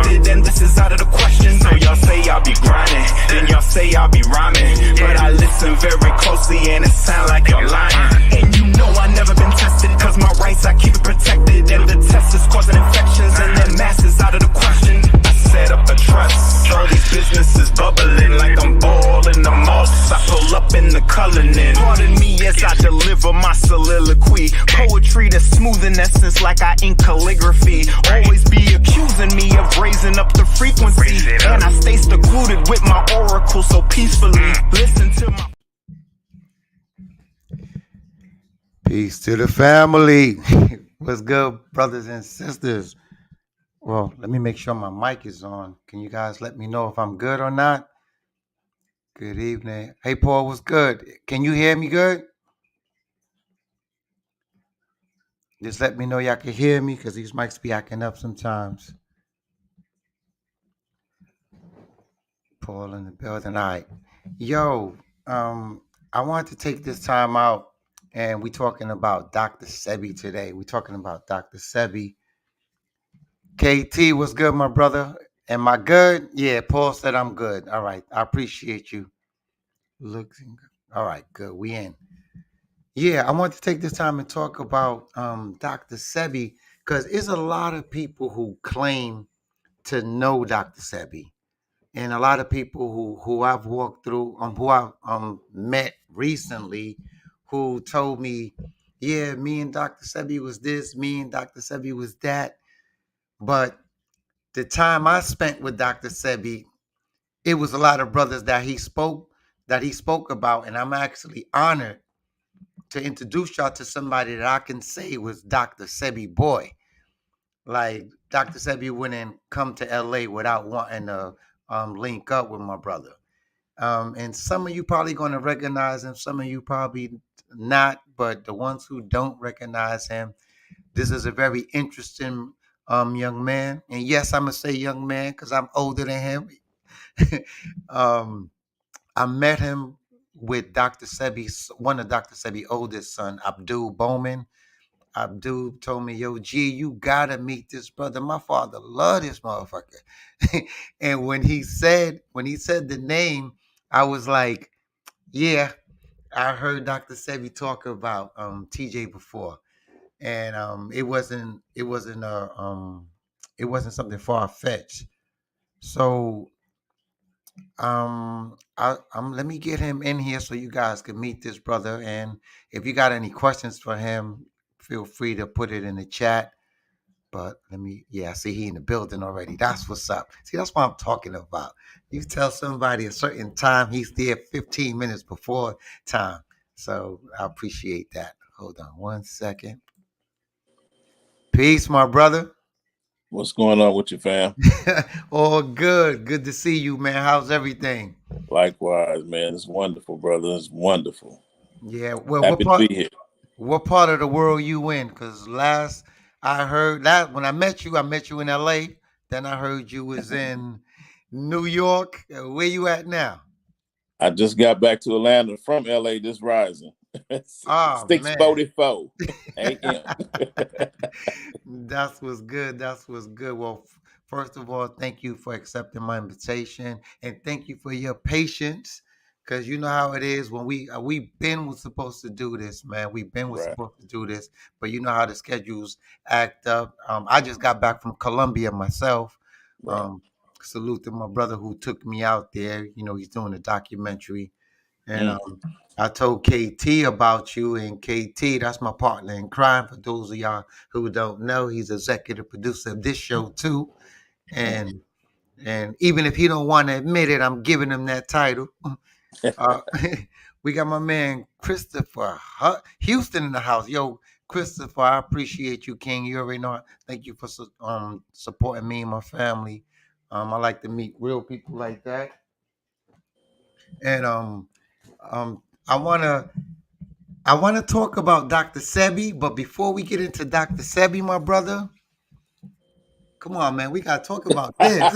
perfected, and this is out of the question. So y'all say I'll be grinding, then y'all say I'll be rhyming, but I listen very closely and it sound like you're lying. And you know I never been tested, cause my rights I keep it protected, and the test is causing infections, and the mass is out of the question. I set up a trust, all these businesses bubbling like I'm balling the moss. I pull up in the coloring. Pardon me as I deliver my soliloquy, poetry that's smooth in essence like I ink calligraphy. Always be accusing me of raising up the frequency, and I stay secluded with my oracle so peacefully. Listen to my Peace to the family. What's good, brothers and sisters? Well, let me make sure my mic is on. Can you guys let me know if I'm good or not? Good evening. Hey, Paul, what's good? Can you hear me good? Just let me know y'all can hear me, because these mics be acting up sometimes. Paul in the building. All right. Yo, I wanted to take this time out, and we're talking about Dr. Sebi today. We're talking about Dr. Sebi. KT, what's good, my brother? Am I good? Yeah, Paul said I'm good. All right. I appreciate you. Looking good. All right, good. We in. Yeah, I want to take this time and talk about Dr. Sebi, because there's a lot of people who claim to know Dr. Sebi, and a lot of people who I've walked through, who I've met recently, who told me, yeah, me and Dr. Sebi was this, me and Dr. Sebi was that. But the time I spent with Dr. Sebi, it was a lot of brothers that he spoke about, and I'm actually honored to introduce y'all to somebody that I can say was Dr. Sebi boy. Like, Dr. Sebi wouldn't come to LA without wanting to link up with my brother. And some of you probably going to recognize him, some of you probably not, but the ones who don't recognize him, this is a very interesting young man. And yes, I'm going to say young man because I'm older than him. I met him with Dr. Sebi's, one of Dr. Sebi's oldest son, Abdul Bowman. Abdul told me, yo, G, you gotta meet this brother. My father loved this motherfucker. And when he said the name, I was like, yeah, I heard Dr. Sebi talk about TJ before. And it wasn't something far-fetched. So let me get him in here so you guys can meet this brother. And if you got any questions for him, feel free to put it in the chat. But I see he in the building already. That's what's up. See, that's what I'm talking about. You tell somebody a certain time, he's there 15 minutes before time. So I appreciate that. Hold on 1 second. Peace, my brother. What's going on with you, fam? All good. Good to see you, man. How's everything? Likewise, man. It's wonderful, brother. It's wonderful. Yeah. Well, happy to be here. What part of the world you in? Because last I heard that when I met you in LA. Then I heard you was in New York. Where you at now? I just got back to Atlanta from LA this rising. 6:44 a.m. That's what's good. Well, first of all, thank you for accepting my invitation, and thank you for your patience. Because you know how it is when we was supposed to do this, man. Supposed to do this, but you know how the schedules act up. I just got back from Colombia myself. Right. Salute to my brother who took me out there. You know, he's doing a documentary. And I told KT about you, and KT, that's my partner in crime. For those of y'all who don't know, he's executive producer of this show too. And even if he don't want to admit it, I'm giving him that title. We got my man Christopher Houston in the house. Yo, Christopher, I appreciate you, King. You already know. Thank you for supporting me and my family. I like to meet real people like that. And I wanna talk about Dr. Sebi, but before we get into Dr. Sebi, my brother, come on, man, we gotta talk about this.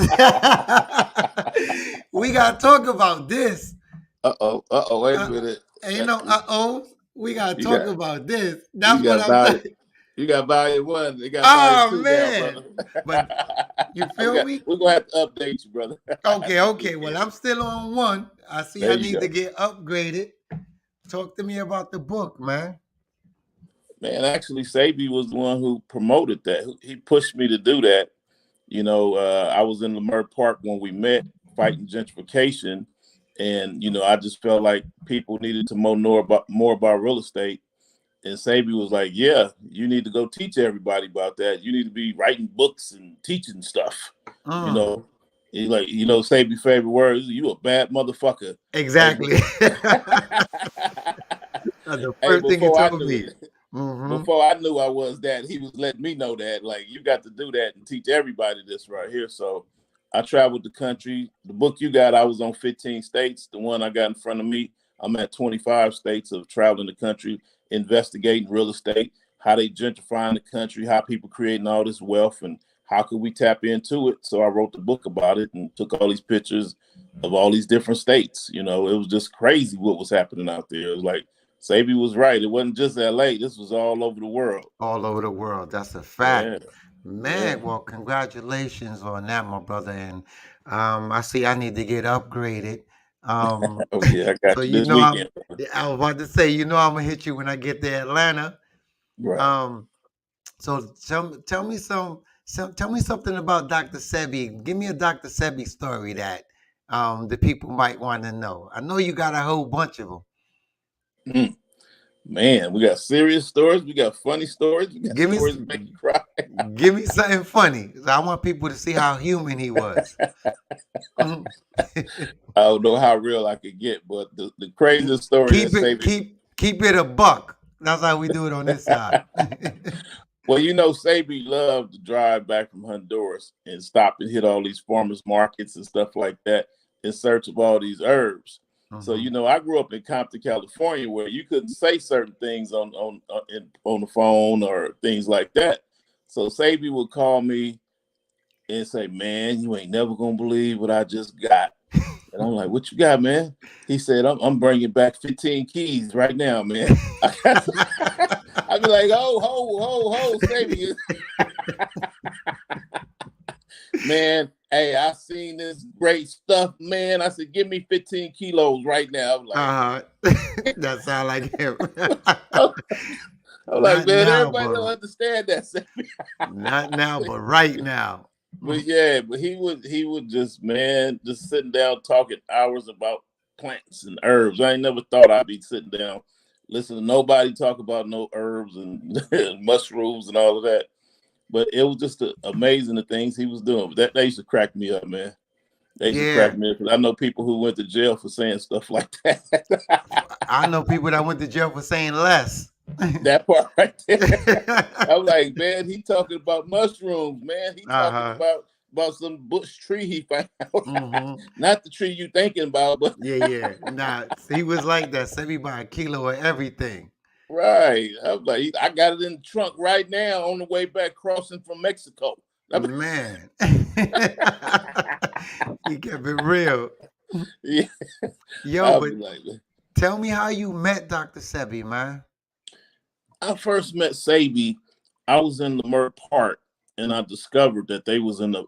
We gotta talk about this. Wait a minute. We gotta talk about this. That's what I'm saying. You got volume 1. They got Oh volume 2 now, man. brother. But you feel me? We're gonna have to update you, brother. Okay. Well, I'm still on 1. I see There I you need to go. get upgraded. Talk to me about the book, man. Man, actually, Sebi was the one who promoted that. He pushed me to do that. I was in Lamar Park when we met, fighting gentrification, and I just felt like people needed to know more about real estate. And Sebi was like, "Yeah, you need to go teach everybody about that. You need to be writing books and teaching stuff." You Mm, know, he like, Sebi's favorite words, "You a bad motherfucker." Hey, but exactly. That's the hey, first thing you before I told knew me. it, Mm-hmm. before I knew I was that, he was letting me know that, like, you got to do that and teach everybody this right here. So I traveled the country. The book you got, I was on 15 states. The one I got in front of me, I'm at 25 states of traveling the country, investigating real estate, how they gentrifying the country, how people creating all this wealth, and how could we tap into it. So I wrote the book about it and took all these pictures of all these different states. It was just crazy what was happening out there. It was like, Sebi was right. It wasn't just LA. This was all over the world. All over the world. That's a Yeah. fact. Yeah. Man, well, congratulations on that, my brother. And I see I need to get upgraded. Um, Oh yeah, I so got you you this know I'm weekend. I was about to say, I'm gonna hit you when I get to Atlanta. Right. Um, so tell me something about Dr. Sebi. Give me a Dr. Sebi story that the people might want to know. I know you got a whole bunch of them. Mm. Man, we got serious stories. We got funny stories. We got Give me stories that make you cry. give me something funny. I want people to see how human he was. Mhm. I don't know how real I could get, but the craziest story that keep it Sebi, keep it a buck. That's how we do it on this side. well, Sebi loved to drive back from Honduras and stop and hit all these farmers markets and stuff like that in search of all these herbs. So, Mhm. I grew up in Compton, California, where you couldn't say certain things on the phone or things like that. So Sebi would call me and say, "Man, you ain't never gonna believe what I just got." And I'm like, "What you got, man?" He said, "I'm bringing back 15 keys right now, man." I'd be like, "Oh, ho, Sebi." Man, hey, I seen this great stuff, man. I said, "Give me 15 kilos right now." I'm like, uh-huh. That sound like him. I'm like, Not man, now, everybody don't but understand that. not now, but right now. But yeah, but he would just, man, just sitting down talking hours about plants and herbs. I ain't never thought I'd be sitting down listening to nobody talk about no herbs and mushrooms and all of that. But it was just amazing the things he was doing. That they used to crack me up, man. They used to crack Yeah. me up because I know people who went to jail for saying stuff like that. I know people that went to jail for saying less. That part right there. I'm like, man, he talking about mushrooms, man. He talking Uh-huh. about some bush tree he found. Mm-hmm. Not the tree you thinking about, but Yeah. Nah, he was like that. Sent me by a kilo of everything. right. I'm like, I got it in the trunk right now on the way back crossing from Mexico. Man. He kept it real. Yeah, Yo, I'll but be like, man. tell me how you met Dr. Sebi, man. I first met Sebi. I was in Lamar Park, and I discovered that they was in the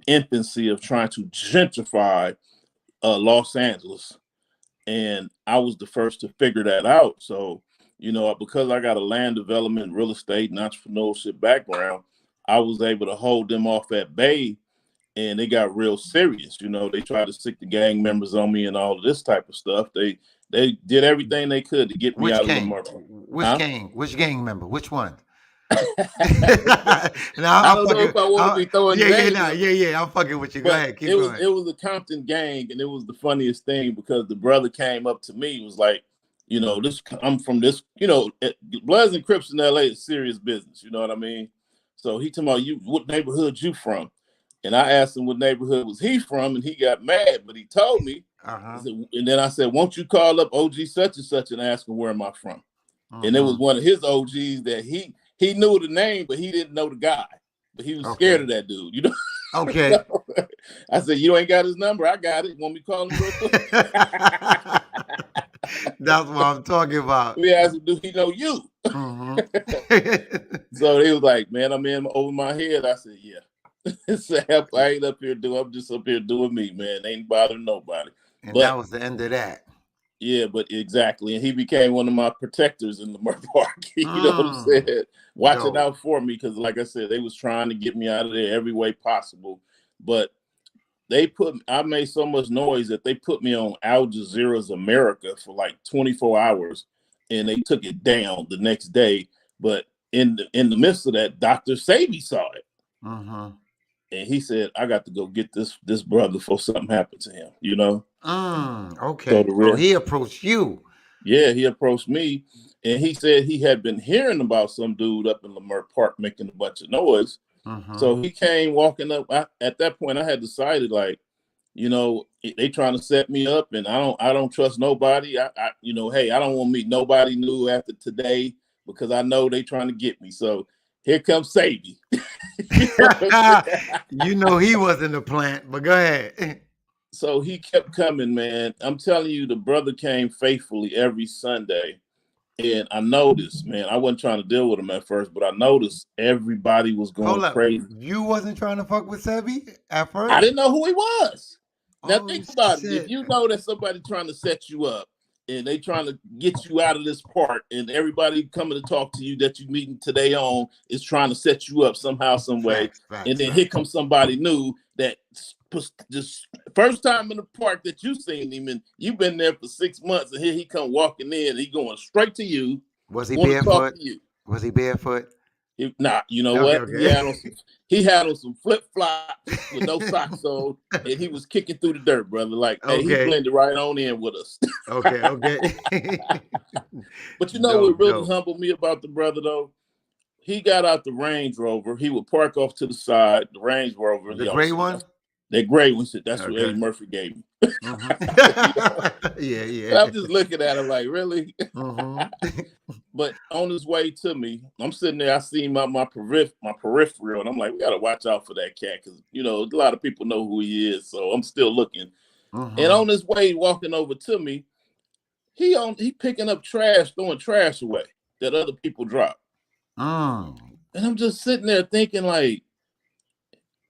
infancy of trying to gentrify Los Angeles, and I was the first to figure that out. So, because I got a land development, real estate, and entrepreneurship background, I was able to hold them off at bay, and they got real serious. They tried to stick the gang members on me and all of this type of stuff. They did everything they could to get me Which out of gang? Lamar. Which Huh? gang? Which gang member? Which one? I Now I'm don't know fucking. if I want to be throwing names out. Yeah. I'm fucking with you. Go But ahead, keep it was going. it was a Compton gang, and it was the funniest thing because the brother came up to me, was like, this I'm from this, Bloods and Crips in LA is serious business, you know what I mean? So he told me, what neighborhood you from? And I asked him what neighborhood was he from, and he got mad, but he told me. Uh huh. And then I said, won't you call up OG such and such and ask him where am I from? And it was Mm-hmm. one of his OGs that he knew the name, but he didn't know the guy. But he was scared Okay. of that dude, Okay. So, I said, you ain't got his number. I got it. Want me to call him real quick? That's what I'm talking about. We asked him, do he know you? So they was like, man, I'm in over my head. I said, yeah. So I ain't up here I'm just up here doing me, man. Ain't bothering nobody. And that But was the end of that. yeah, but exactly. And he became one of my protectors in the Park. You know what I'm Mm, saying? Watching dope. out for me because, like I said, they was trying to get me out of there every way possible. But I made so much noise that they put me on Al Jazeera's America for like 24 hours, and they took it down the next day. But in the midst of that, Dr. Sebi saw it. And he said, I got to go get this brother before something happened to him, you know? So Okay. So he approached you. yeah, he approached me and he said he had been hearing about some dude up in Leimert Park making a bunch of noise. So he came walking up. At that point, I had decided, like, you know, they trying to set me up, and I don't trust nobody. You know, hey, I don't want to meet nobody new after today because I know they trying to get me. So here comes Sadie. You know he wasn't the plant, but go ahead. So he kept coming, man. I'm telling you, the brother came faithfully every Sunday. And I noticed, man, I wasn't trying to deal with him at first, but I noticed everybody was going Hold up. crazy. You wasn't trying to fuck with Sebi at first? I didn't know who he was. Now Oh, think about it. If shit. you know that somebody trying to set you up and they trying to get you out of this part, and everybody coming to talk to you that you meeting today on is trying to set you up somehow, some way, and then here comes somebody new that just first time in the park that you seen him, and you've been there for 6 months, and here he come walking in, he going straight to you. Was he Want to talk barefoot? to you? Was he barefoot? You know Okay, what? okay. He had on some flip flops with no socks on, and he was kicking through the dirt, brother. Like, hey, he Okay. blended right on in with us. Okay, okay. But you know what really humbled me about the brother though? He got out the Range Rover. He would park off to the side, the Range Rover. The gray one? That gray one. That's what Okay. Eddie Murphy gave me. Yeah. I'm just looking at him like, really? But on his way to me, I'm sitting there. I see my peripheral, and I'm like, we gotta watch out for that cat because you know a lot of people know who he is. So I'm still looking. And on his way walking over to me, he picking up trash, throwing trash away that other people drop. And I'm just sitting there thinking like,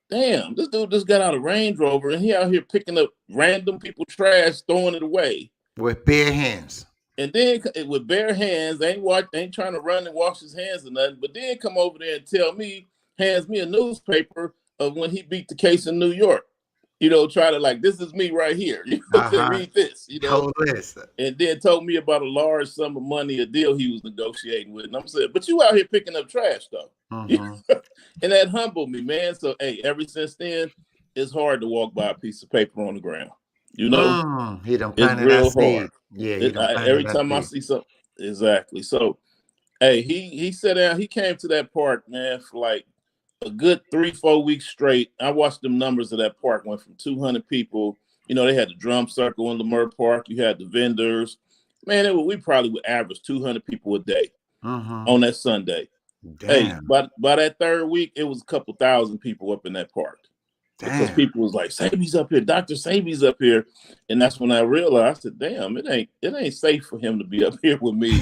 damn, this dude just got out of Range Rover and he out here picking up random people trash, throwing it away with bare hands. And then with bare hands, ain't trying to run and wash his hands or nothing. But then come over there and hands me a newspaper of when he beat the case in New York. You know, try to like, this is me right here. You know, read this. You know, and then told me about a large sum of money, a deal he was negotiating with. And I'm saying, but you out here picking up trash though, and that humbled me, man. So hey, ever since then, it's hard to walk by a piece of paper on the ground. You know, He done it's planted real that seed. hard. Yeah, he done planted Every that time I seed. see something, exactly. So, hey, he sat down. He came to that park, man, for like a good 3-4 weeks straight. I watched them numbers of that park went from 200 people. You know, they had the drum circle in Leimert Park. You had the vendors. Man, we probably would average 200 people a day on that Sunday. Damn. Hey, by that third week, it was a couple thousand people up in that park. Because people was like, Sebi's up here, Dr. Sebi's up here. And that's when I realized, I said, damn, it ain't safe for him to be up here with me.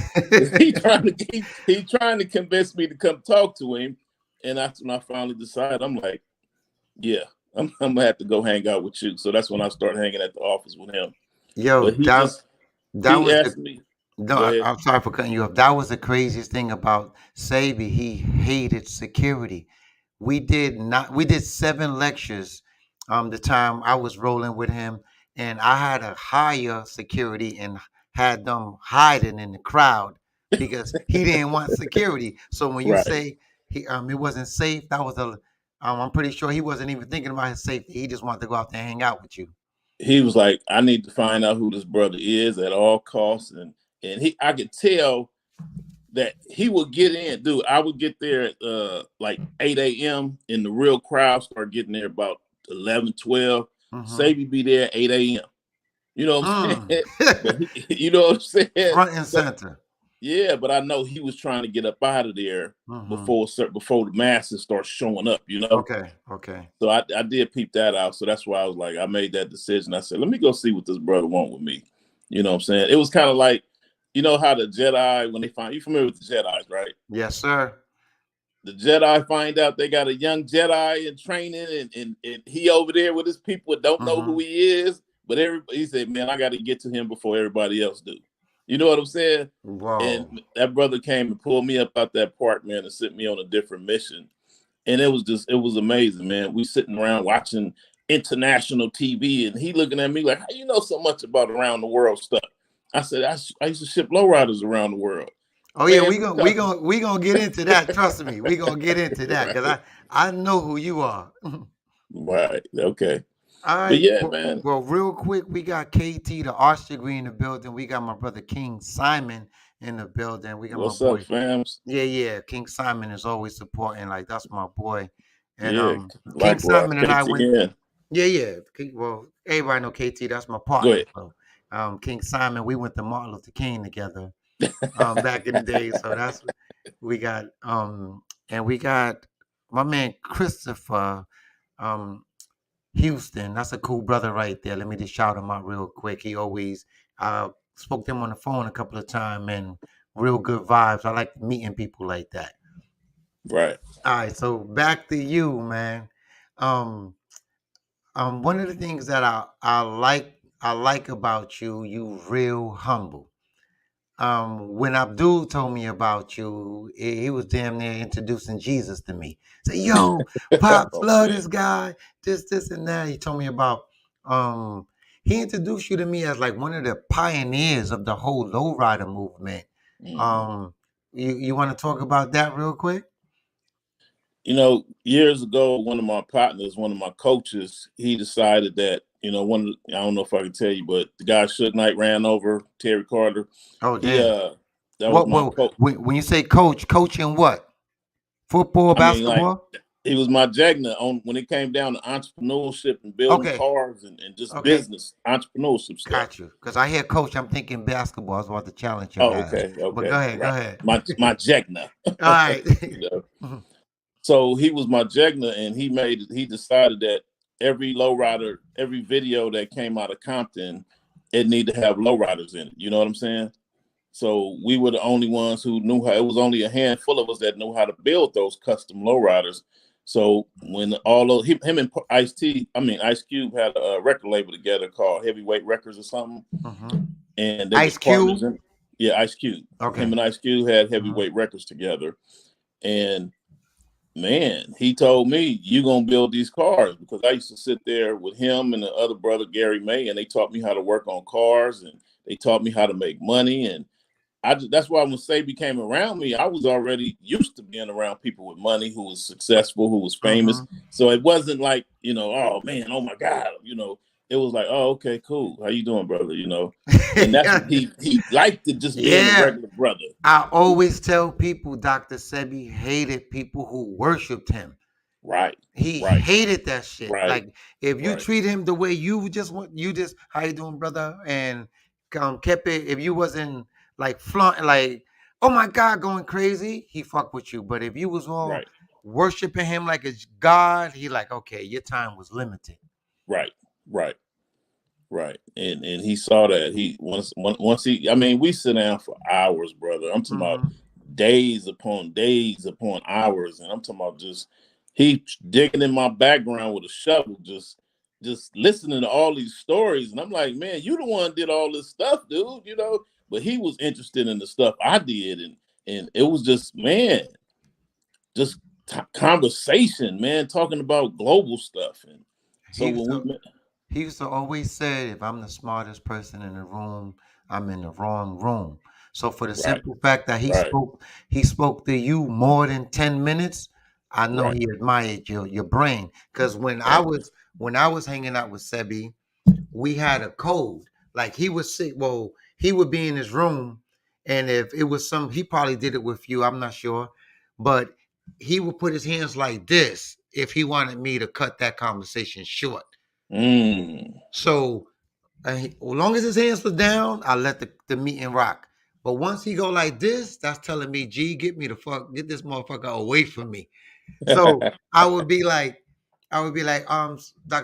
He trying to convince me to come talk to him. And that's when I finally decided, I'm like, yeah, I'm gonna have to go hang out with you. So that's when I started hanging at the office with him. Yo, but he asked me. No, I'm sorry for cutting you off. That was the craziest thing about Sebi. He hated security. We did 7 lectures the time I was rolling with him, and I had to hire security and had them hiding in the crowd because he didn't want security. So when you say it wasn't safe, that was I'm pretty sure he wasn't even thinking about his safety. He just wanted to go out there and hang out with you. He was like, I need to find out who this brother is at all costs, and I could tell that he would get in, dude. I would get there at like 8 a.m. and the real crowd start getting there about 11, 12. Sebi be there at 8 a.m. You know what I'm saying? But you know what I'm saying? Front and center. Yeah, but I know he was trying to get up out of there before the masses start showing up, you know? Okay. So I did peep that out. So that's why I was like, I made that decision. I said, let me go see what this brother want with me. You know what I'm saying? It was kind of like you know how the Jedi, when they find, you familiar with the Jedi's, right? Yes, sir. The Jedi find out they got a young Jedi in training, and he over there with his people don't know who he is. But he said, "Man, I got to get to him before everybody else do." You know what I'm saying? Whoa. And that brother came and pulled me up out that park, man, and sent me on a different mission. And it was amazing, man. We sitting around watching international TV, and he looking at me like, "How you know so much about around the world stuff?" I said, I used to ship lowriders around the world. Oh yeah, Man, we gonna get into that. Trust me, we gonna get into that because right, I know who you are. right, okay. All But right. yeah, Well, man. well, real quick, we got KT, the arch degree in the building. We got my brother King Simon in the building. We got my What's up, boy. fams? Yeah. King Simon is always supporting. Like that's my boy. And Yeah, King likewise. Simon and I went. KTN. Yeah. Well, everybody know KT. That's my Go partner. ahead. So, King Simon, we went to Martin Luther King together. Back in the day. So that's we got. And we got my man Christopher. Houston, that's a cool brother right there. Let me just shout him out real quick. He always spoke to him on the phone a couple of times and real good vibes. I like meeting people like that. Right. All right, so back to you, man. Um, one of the things that I like about you, you real humble. When Abdul told me about you, he was damn near introducing Jesus to me. Say, yo, Pops, Oh love man. this guy, this, and that. He told me about, um, he introduced you to me as like one of the pioneers of the whole lowrider movement. Mhm. Um, you want to talk about that real quick? You know, years ago, one of my partners, one of my coaches, he decided that, I don't know if I can tell you, but the guy Suge Knight ran over Terry Carter. Oh, He damn. that was What, my what, coach. when you say coach, coaching what? Football, I mean, like, basketball? he was my Jagna on when it came down to entrepreneurship and building Okay, cars and just okay. business, entrepreneurship stuff. Got you. Because I hear coach, I'm thinking basketball. I was about to challenge your Oh, ass. okay, But go okay, ahead, go right. ahead. My Jagna. All right. you know. So he was my Jegna, and he decided that every lowrider, every video that came out of Compton, it needed to have lowriders in it. You know what I'm saying? So we were the only ones who knew how. It was only a handful of us that knew how to build those custom lowriders. So when all those him and Ice Cube had a record label together called Heavyweight Records or something, Mhm. and they was Ice partners Cube. in. Yeah, Ice Cube. Him Okay. and Ice Cube had Mhm. Heavyweight Records together, and man, he told me you gonna build these cars because I used to sit there with him and the other brother Gary May, and they taught me how to work on cars and they taught me how to make money. And that's why when Sebi came around me, I was already used to being around people with money who was successful, who was famous. Mhm. So it wasn't like, oh man, oh my God, it was like, oh, okay, cool. How you doing, brother? And that's what he liked it, just being a Yeah. regular brother. I always tell people Dr. Sebi hated people who worshiped him. Right, He right, hated that shit. right, Like if you right, treat him the way you just how you doing, brother, and kept it. If you wasn't like flaunt, like oh my god, going crazy, he fuck with you. But if you was all right, worshiping him like a god, he like okay, your time was limited. right, right. Right, and he saw that he once he. I mean, we sit down for hours, brother. I'm talking about Hmm. days upon hours, and I'm talking about just he digging in my background with a shovel, just listening to all these stories, and I'm like, man, you the one did all this stuff, dude. But he was interested in the stuff I did, and it was just man, just conversation, man, talking about global stuff, and so He when used we to met, he used to always say, if I'm the smartest person in the room, I'm in the wrong room. So for the right, simple fact that right, he spoke to you more than 10 minutes, I know right, he admired your brain. Because thank you. when I was hanging out with Sebi, we had a code. Like he was sick. Well, he would be in his room, and if it was he probably did it with you. I'm not sure, but he would put his hands like this if he wanted me to cut that conversation short. Mm. So as long as his hands was down, I let the meeting rock. But once he go like this, that's telling me, G, get this motherfucker away from me. So I would be like, Dr.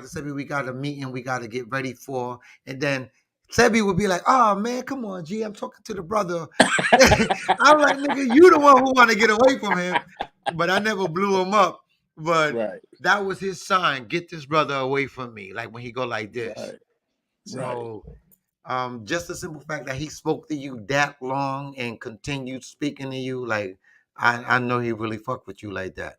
Sebi, we got a meeting we got to get ready for. And then Sebi would be like, "Oh man, come on, G, I'm talking to the brother." I'm like, "Nigga, you the one who want to get away from him," but I never blew him up. But Right. that was his sign: get this brother away from me. Like when he go like this. Right. Right. So, just the simple fact that he spoke to you that long and continued speaking to you, like I know he really fucked with you like that.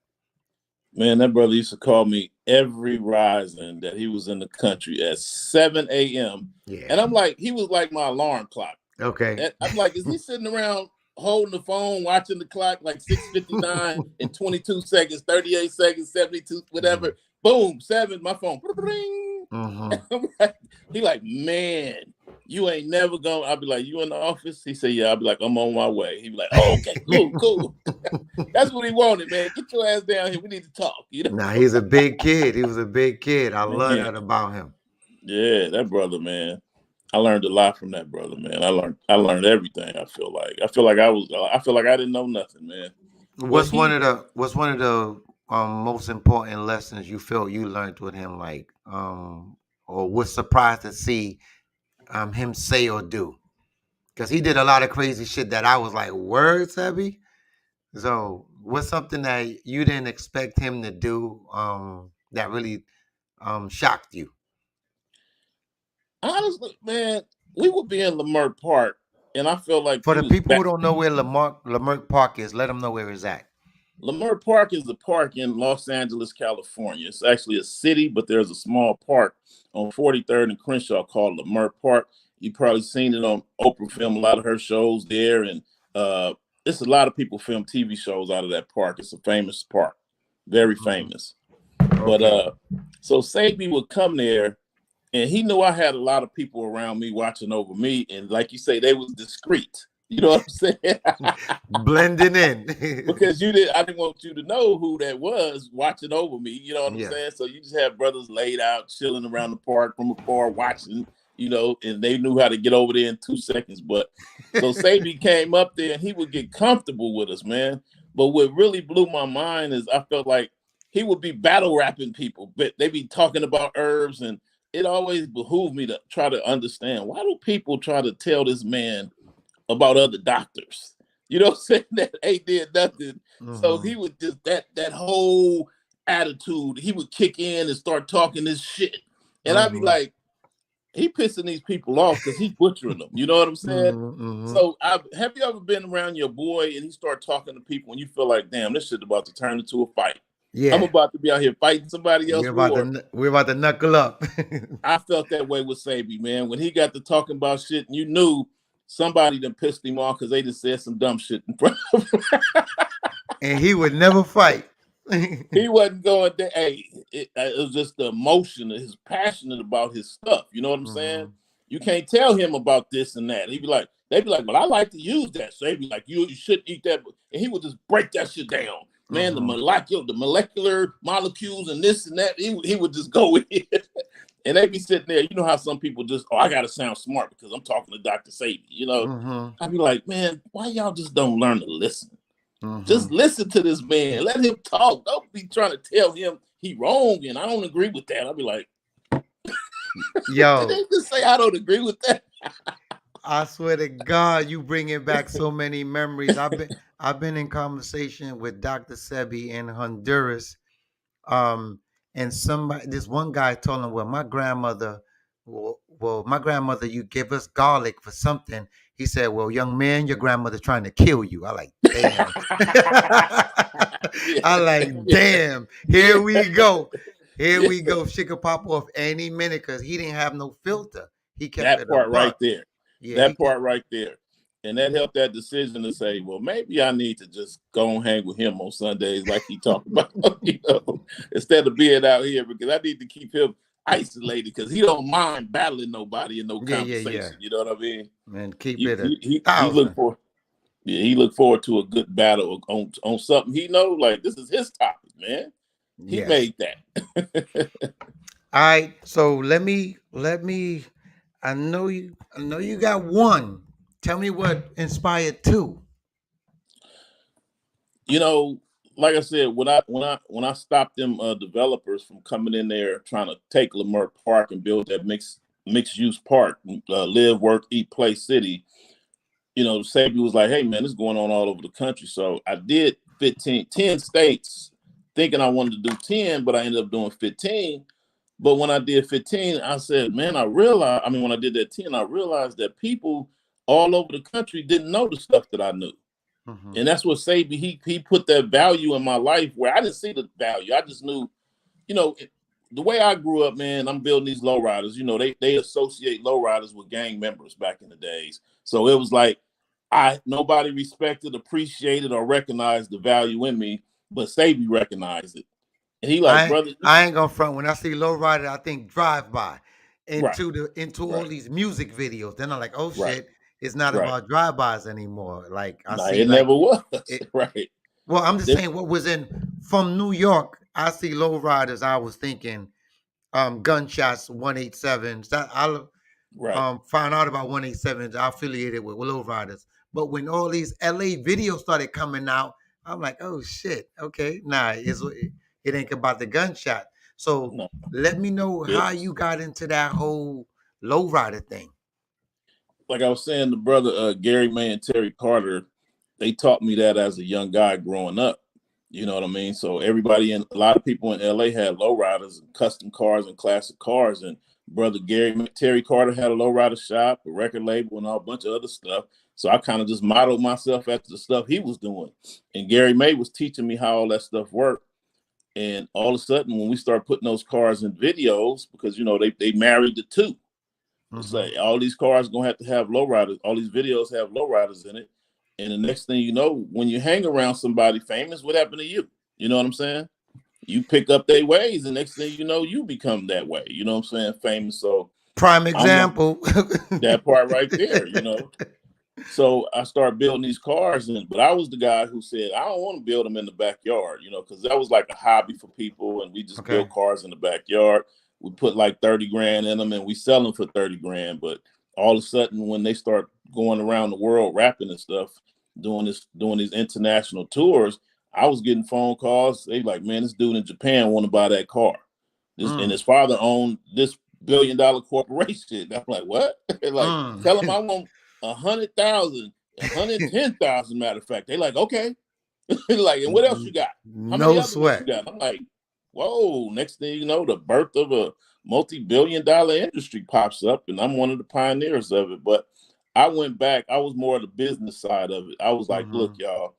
Man, that brother used to call me every rising that he was in the country at 7 a.m. Yeah. And I'm like, he was like my alarm clock. Okay. I'm like, is he sitting around holding the phone, watching the clock like 6:59 and 22 seconds, 38 seconds, 72, whatever. Boom, 7, my phone. Mm-hmm. He like, man, you ain't never going. I'll be like, you in the office? He said, yeah. I'll be like, I'm on my way. He be like, oh, okay, cool. That's what he wanted, man. Get your ass down here. We need to talk. You know? Nah, he's a big kid. He was a big kid. I love Man. that about him. Yeah, that brother, man. I learned a lot from that brother, man. I learned everything. I feel like I didn't know nothing, man. What's one of the most important lessons you felt you learned with him, like or was surprised to see him say or do? Because he did a lot of crazy shit that I was like, word, Sebi? So what's something that you didn't expect him to do that really shocked you? Honestly, man, we would be in Leimert Park, and I felt like For he the was people back. who don't know where Leimert Park is, let them know where it's at. Leimert Park is a park in Los Angeles, California. It's actually a city, but there's a small park on 43rd and Crenshaw called Leimert Park. You probably seen it on Oprah film a lot of her shows there, and it's a lot of people film TV shows out of that park. It's a famous park, very famous. But Okay. so Sebi would come there, and he knew I had a lot of people around me watching over me, and like you say, they was discreet. You know what I'm saying? Blending in. Because I didn't want you to know who that was watching over me. You know what I'm Yeah. saying? So you just have brothers laid out, chilling around the park from afar, watching. You know, and they knew how to get over there in 2 seconds. But so Sebi came up there, and he would get comfortable with us, man. But what really blew my mind is I felt like he would be battle rapping people, but they be talking about herbs, and it always behooved me to try to understand, why do people try to tell this man about other doctors? You know what I'm saying? That ain't did nothing. So he would just that whole attitude, he would kick in and start talking this shit. And I'd be like, he pissing these people off because he's butchering them. You know what I'm saying? So have you ever been around your boy and he start talking to people and you feel like, damn, this shit about to turn into a fight? I'm Yeah. about to be out here fighting somebody else. We're about to knuckle up. I felt that way with Sebi, man. When he got to talking about shit, and you knew somebody done pissed him off because they just said some dumb shit in front of him. And he would never fight. He wasn't going there. Hey, it was just the emotion. He's passionate about his stuff. You know what I'm saying? You can't tell him about this and that. They'd be like, well, I like to use that. So they'd be like, you shouldn't eat that. And he would just break that shit down. Man, the molecular molecules and this and that, he would just go in. And they'd be sitting there. You know how some people just, I got to sound smart because I'm talking to Dr. Sebi. You know, I'd be like, man, why y'all just don't learn to listen? Just listen to this man. Let him talk. Don't be trying to tell him he wrong and I don't agree with that. I'll be like, yo, did they just say I don't agree with that? I swear to God, you bringing back so many memories. I've been in conversation with Dr. Sebi in Honduras, and this one guy told him, well, my grandmother, you give us garlic for something. He said, well, young man, your grandmother trying to kill you. I like, damn. I like, damn. Here we go. Here we go. Shit could pop off any minute because he didn't have no filter. He kept That it part a right buck. there. Yeah, That part right there. And that helped that decision to say, well, maybe I need to just go and hang with him on Sundays like he talked about, instead of being out here, because I need to keep him isolated because he don't mind battling nobody in no conversation. Yeah. You know what I mean? Man, keep He it he 1,000. he looked forward to a good battle on something he know, like this is his topic, man. He Yes. made that. All right. So let me I know you got one. Tell me what inspired two. You know, like I said, when I stopped them developers from coming in there trying to take Leimert Park and build that mixed use park, live, work, eat, play city. You know, Sebi was like, hey man, this is going on all over the country. So I did 10 states thinking I wanted to do 10, but I ended up doing 15. But when I did 15, I said, man, when I did that 10, I realized that people all over the country didn't know the stuff that I knew. Mm-hmm. And that's what Sebi, he put that value in my life where I didn't see the value. I just knew, you know, the way I grew up, man, I'm building these lowriders. You know, they associate lowriders with gang members back in the days. So it was like nobody respected, appreciated, or recognized the value in me, but Sebi recognized it. And he like, brother, I ain't gonna front. When I see lowrider, I think drive by right, into all right, these music videos. Then I'm like, oh right, shit, it's not right. about drive-bys anymore. Like I No, see it like never was. it. Right. Well, I'm just This, saying what was in from New York. I see lowriders. I was thinking gunshots, 187s. That I right. found out about 187s affiliated with lowriders. But when all these LA videos started coming out, I'm like, oh shit, okay, nah, it ain't about the gunshot. So No, let me know how business. you got into that whole lowrider thing. Like I was saying, the brother Gary May and Terry Carter, they taught me that as a young guy growing up. You know what I mean? So a lot of people in LA had lowriders and custom cars and classic cars. And brother Terry Carter had a lowrider shop, a record label, and a whole bunch of other stuff. So I kind of just modeled myself after the stuff he was doing. And Gary May was teaching me how all that stuff worked. And all of a sudden, when we start putting those cars in videos, because you know they married the two. It's Mm-hmm. like all these cars gonna have lowriders. All these videos have lowriders in it, and the next thing you know, when you hang around somebody famous, what happened to you? You know what I'm saying? You pick up their ways, and next thing you know, you become that way. You know what I'm saying? Famous. So Prime I'm example. that part right there. You know. So I started building these cars, but I was the guy who said I don't want to build them in the backyard, you know, because that was like a hobby for people, and we just Okay. built cars in the backyard. We put like 30 grand in them, and we sell them for 30 grand. But all of a sudden, when they start going around the world rapping and stuff, doing these international tours, I was getting phone calls. They like, man, this dude in Japan want to buy that car. And his father owned this $1 billion corporation. I'm like, what? Like, tell him I want 100,000, 110,000. Matter of fact, they like, okay. Like, and what else you got? How many No other ones you sweat. got? I'm like, whoa. Next thing you know, the birth of a multi-billion-dollar industry pops up, and I'm one of the pioneers of it. But I went back. I was more of the business side of it. I was like, look, y'all,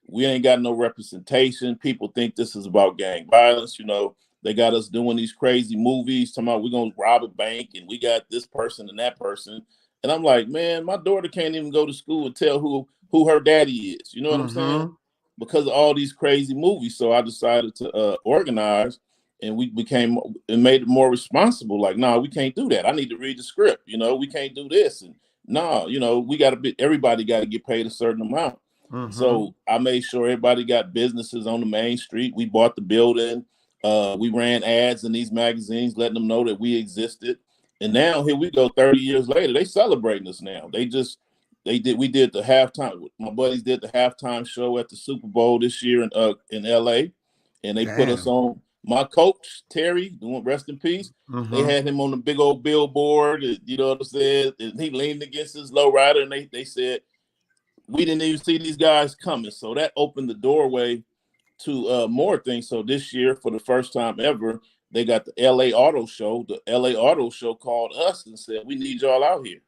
we ain't got no representation. People think this is about gang violence. You know, they got us doing these crazy movies, talking about we're gonna rob a bank and we got this person and that person. And I'm like, man, my daughter can't even go to school and tell who her daddy is. You know what I'm saying? Because of all these crazy movies. So I decided to organize, and we became and made it more responsible. Like, nah, we can't do that. I need to read the script. You know, we can't do this. And nah, you know, everybody got to get paid a certain amount. So I made sure everybody got businesses on the main street. We bought the building. We ran ads in these magazines, letting them know that we existed. And now here we go, 30 years later, they celebrating us now. We did the halftime. My buddies did the halftime show at the Super Bowl this year in LA. And they put us Damn. on. My coach, Terry, rest in peace. They had him on the big old billboard, you know what I'm saying? And he leaned against his lowrider, and they said, we didn't even see these guys coming. So that opened the doorway to more things. So this year, for the first time ever, they got the LA Auto Show. The LA Auto Show called us and said, we need y'all out here.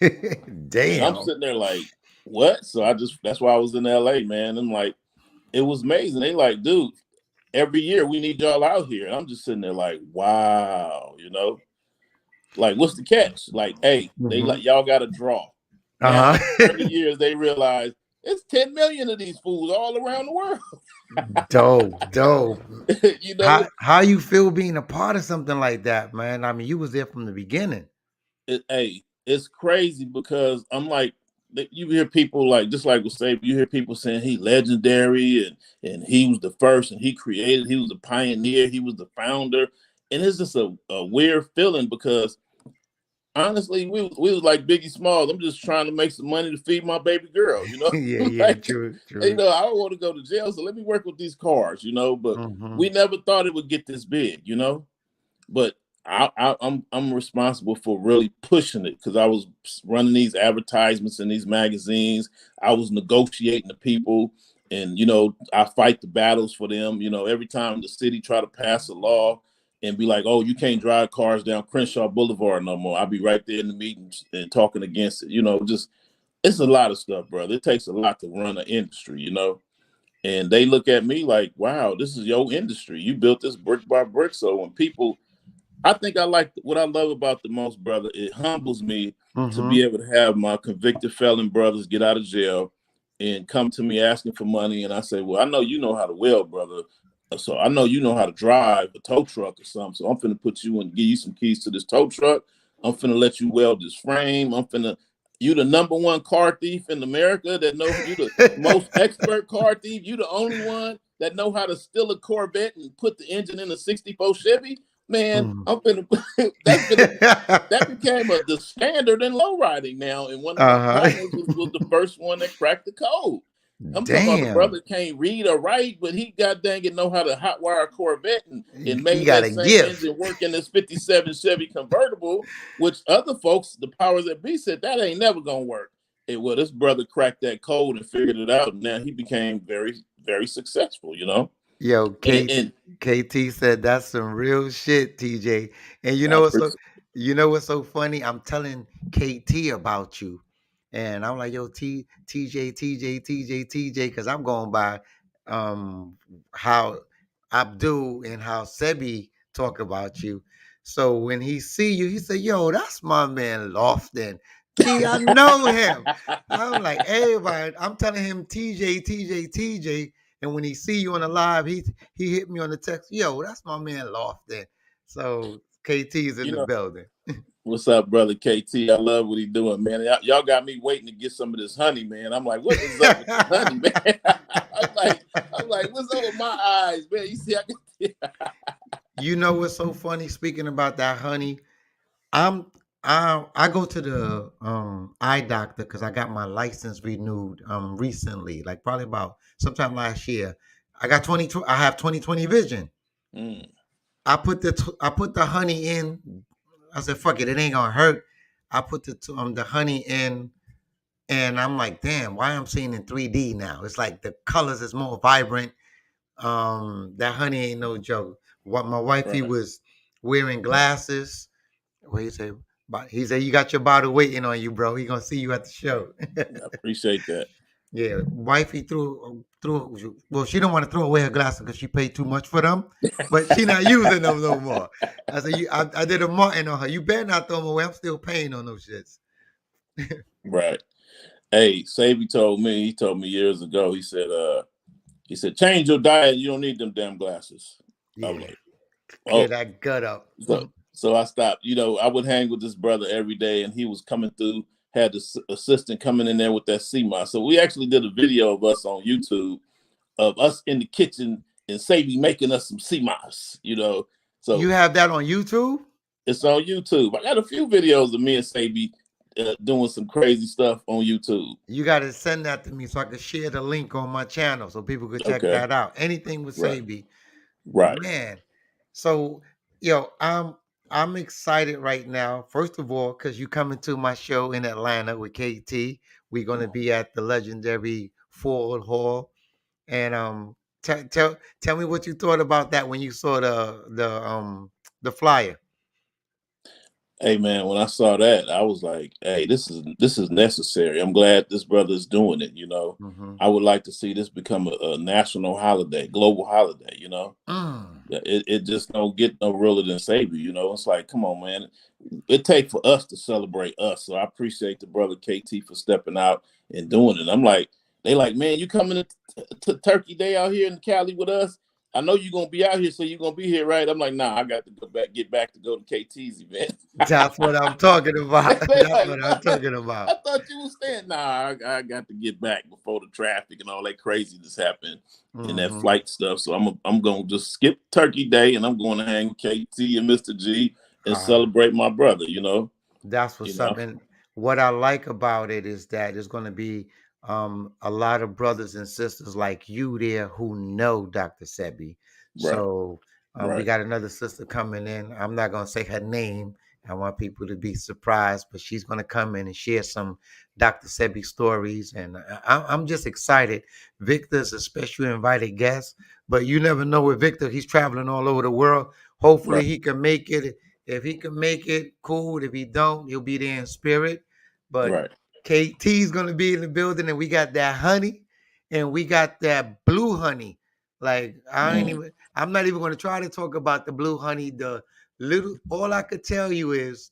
And I'm Damn. sitting there like, what? So that's why I was in LA, man. I'm like, it was amazing. They like, dude, every year we need y'all out here. And I'm just sitting there like, wow, you know, like, what's the catch? Like, hey, they like, y'all got to draw. Now, after 30 years, they realize it's 10 million of these fools all around the world. Dope. You know, How you feel being a part of something like that, man? I mean, you was there from the beginning. it's crazy because I'm like, you hear people like, just like with Sebi, you hear people saying he legendary and he was the first and he was the pioneer, he was the founder. And it's just a weird feeling because honestly, we was like Biggie Smalls. I'm just trying to make some money to feed my baby girl, you know? Yeah, Like, true. you know, I don't want to go to jail, so let me work with these cars, you know? But we never thought it would get this big, you know? But I'm responsible for really pushing it because I was running these advertisements in these magazines. I was negotiating the people, and I fight the battles for them. Every time the city try to pass a law and be like, "Oh, you can't drive cars down Crenshaw Boulevard no more," I'll be right there in the meetings and talking against it. Just it's a lot of stuff, brother. It takes a lot to run an industry. And they look at me like, "Wow, this is your industry. You built this brick by brick." So when people I think I like what I love about the most, brother. It humbles me to Mm-hmm. be able to have my convicted felon brothers get out of jail and come to me asking for money. And I say, well, I know you know how to weld, brother. So I know you know how to drive a tow truck or something. So I'm finna put you and give you some keys to this tow truck. I'm finna let you weld this frame. You the number one car thief in America that know you the most expert car thief. You the only one that know how to steal a Corvette and put the engine in a 64 Chevy. Man, Mm. I'm finna that became the standard in low riding now. And one of my Uh-huh. partners was the first one that cracked the code. I'm talking about the Damn. brother can't read or write, but he god dang it know how to hotwire a Corvette and You made got that a same gift. engine work in this 57 Chevy convertible, which other folks, the powers that be, said that ain't never gonna work. And well, this brother cracked that code and figured it out. And now he became very, very successful. Yo, And KT said that's some real shit, TJ. And I appreciate you know what's so funny? I'm telling KT about you. And I'm like, yo, TJ, because I'm going by um how Abdul and how Sebi talk about you. So when he see you, he said, yo, that's my man Lofton. T, I know him. I'm like, everybody, I'm telling him TJ. And when he see you on the live, he hit me on the text. Yo, that's my man Lofton. So KT's in you the know. building. What's up, brother KT? I love what he doing, man. Y'all got me waiting to get some of this honey, man. I'm like, what is up with the honey, man? I'm like, what's up with my eyes, man? You see, You know what's so funny? Speaking about that honey, I'm I go to the eye doctor because I got my license renewed recently, like probably about sometime last year. I have 20/20 vision. Mm, I put the honey in. I said, fuck it, it ain't gonna hurt. I put the honey in, and I'm like, damn, why I'm seeing in 3D now? It's like the colors is more vibrant. That honey ain't no joke. What my wifey right. was wearing glasses. What he say? He said, you got your bottle waiting on you, bro. He gonna see you at the show. I appreciate that. Yeah, wifey threw. Well, she don't want to throw away her glasses because she paid too much for them, but she not using them no more. I said, I did a Martin on her. You better not throw them away. I'm still paying on those shits. Right. Hey, Sebi he told me years ago, he said, change your diet. You don't need them damn glasses. I was Yeah, like, clear oh. that gut up. So I stopped. I would hang with this brother every day, and he was coming through. Had the assistant coming in there with that CMOS. So we actually did a video of us on YouTube of us in the kitchen and Sadie making us some CMOS. You So have that on YouTube? it's on YouTube. I got a few videos of me and Sadie doing some crazy stuff on YouTube. You got to send that to me so I can share the link on my channel so people could check Okay, that out. Anything with right, Sebi. right. Man, so I'm excited right now. First of all, because you coming to my show in Atlanta with KT. We're gonna be at the legendary Ford Hall. And tell me what you thought about that when you saw the flyer. Hey man, when I saw that, I was like, "Hey, this is necessary." I'm glad this brother is doing it. Mm-hmm. I would like to see this become a national holiday, global holiday. Mm. Yeah, it just don't get no realer than Savior. It's like, come on, man. It take for us to celebrate us. So I appreciate the brother KT for stepping out and doing it. I'm like, they like, man, you coming to Turkey Day out here in Cali with us? I know you're gonna be out here, so you're gonna be here, right? I'm like, nah, I got to get back to go to KT's event. That's what I'm talking about. They That's like, what I'm what? talking about. I thought you was staying. Nah, I got to get back before the traffic and all that craziness happened in that Hmm. flight stuff. So I'm gonna just skip Turkey Day and I'm going to hang with KT and Mr.G and celebrate my brother. That's You what's up. know, And what I like about it is that there's going to be a lot of brothers and sisters like you there who know Dr. Sebi. right? So We Right. got another sister coming in. I'm not gonna say her name. I want people to be surprised, but she's gonna come in and share some Dr. Sebi stories, and I'm just excited. Victor's a special invited guest, but you never know with Victor. He's traveling all over the world. Hopefully, Right. he can make it. If he can make it, cool. If he don't, he'll be there in spirit. But Right. KT's gonna be in the building, and we got that honey, and we got that blue honey. Like I ain't Mm, even. I'm not even going to try to talk about the blue honey. The little, all I could tell you is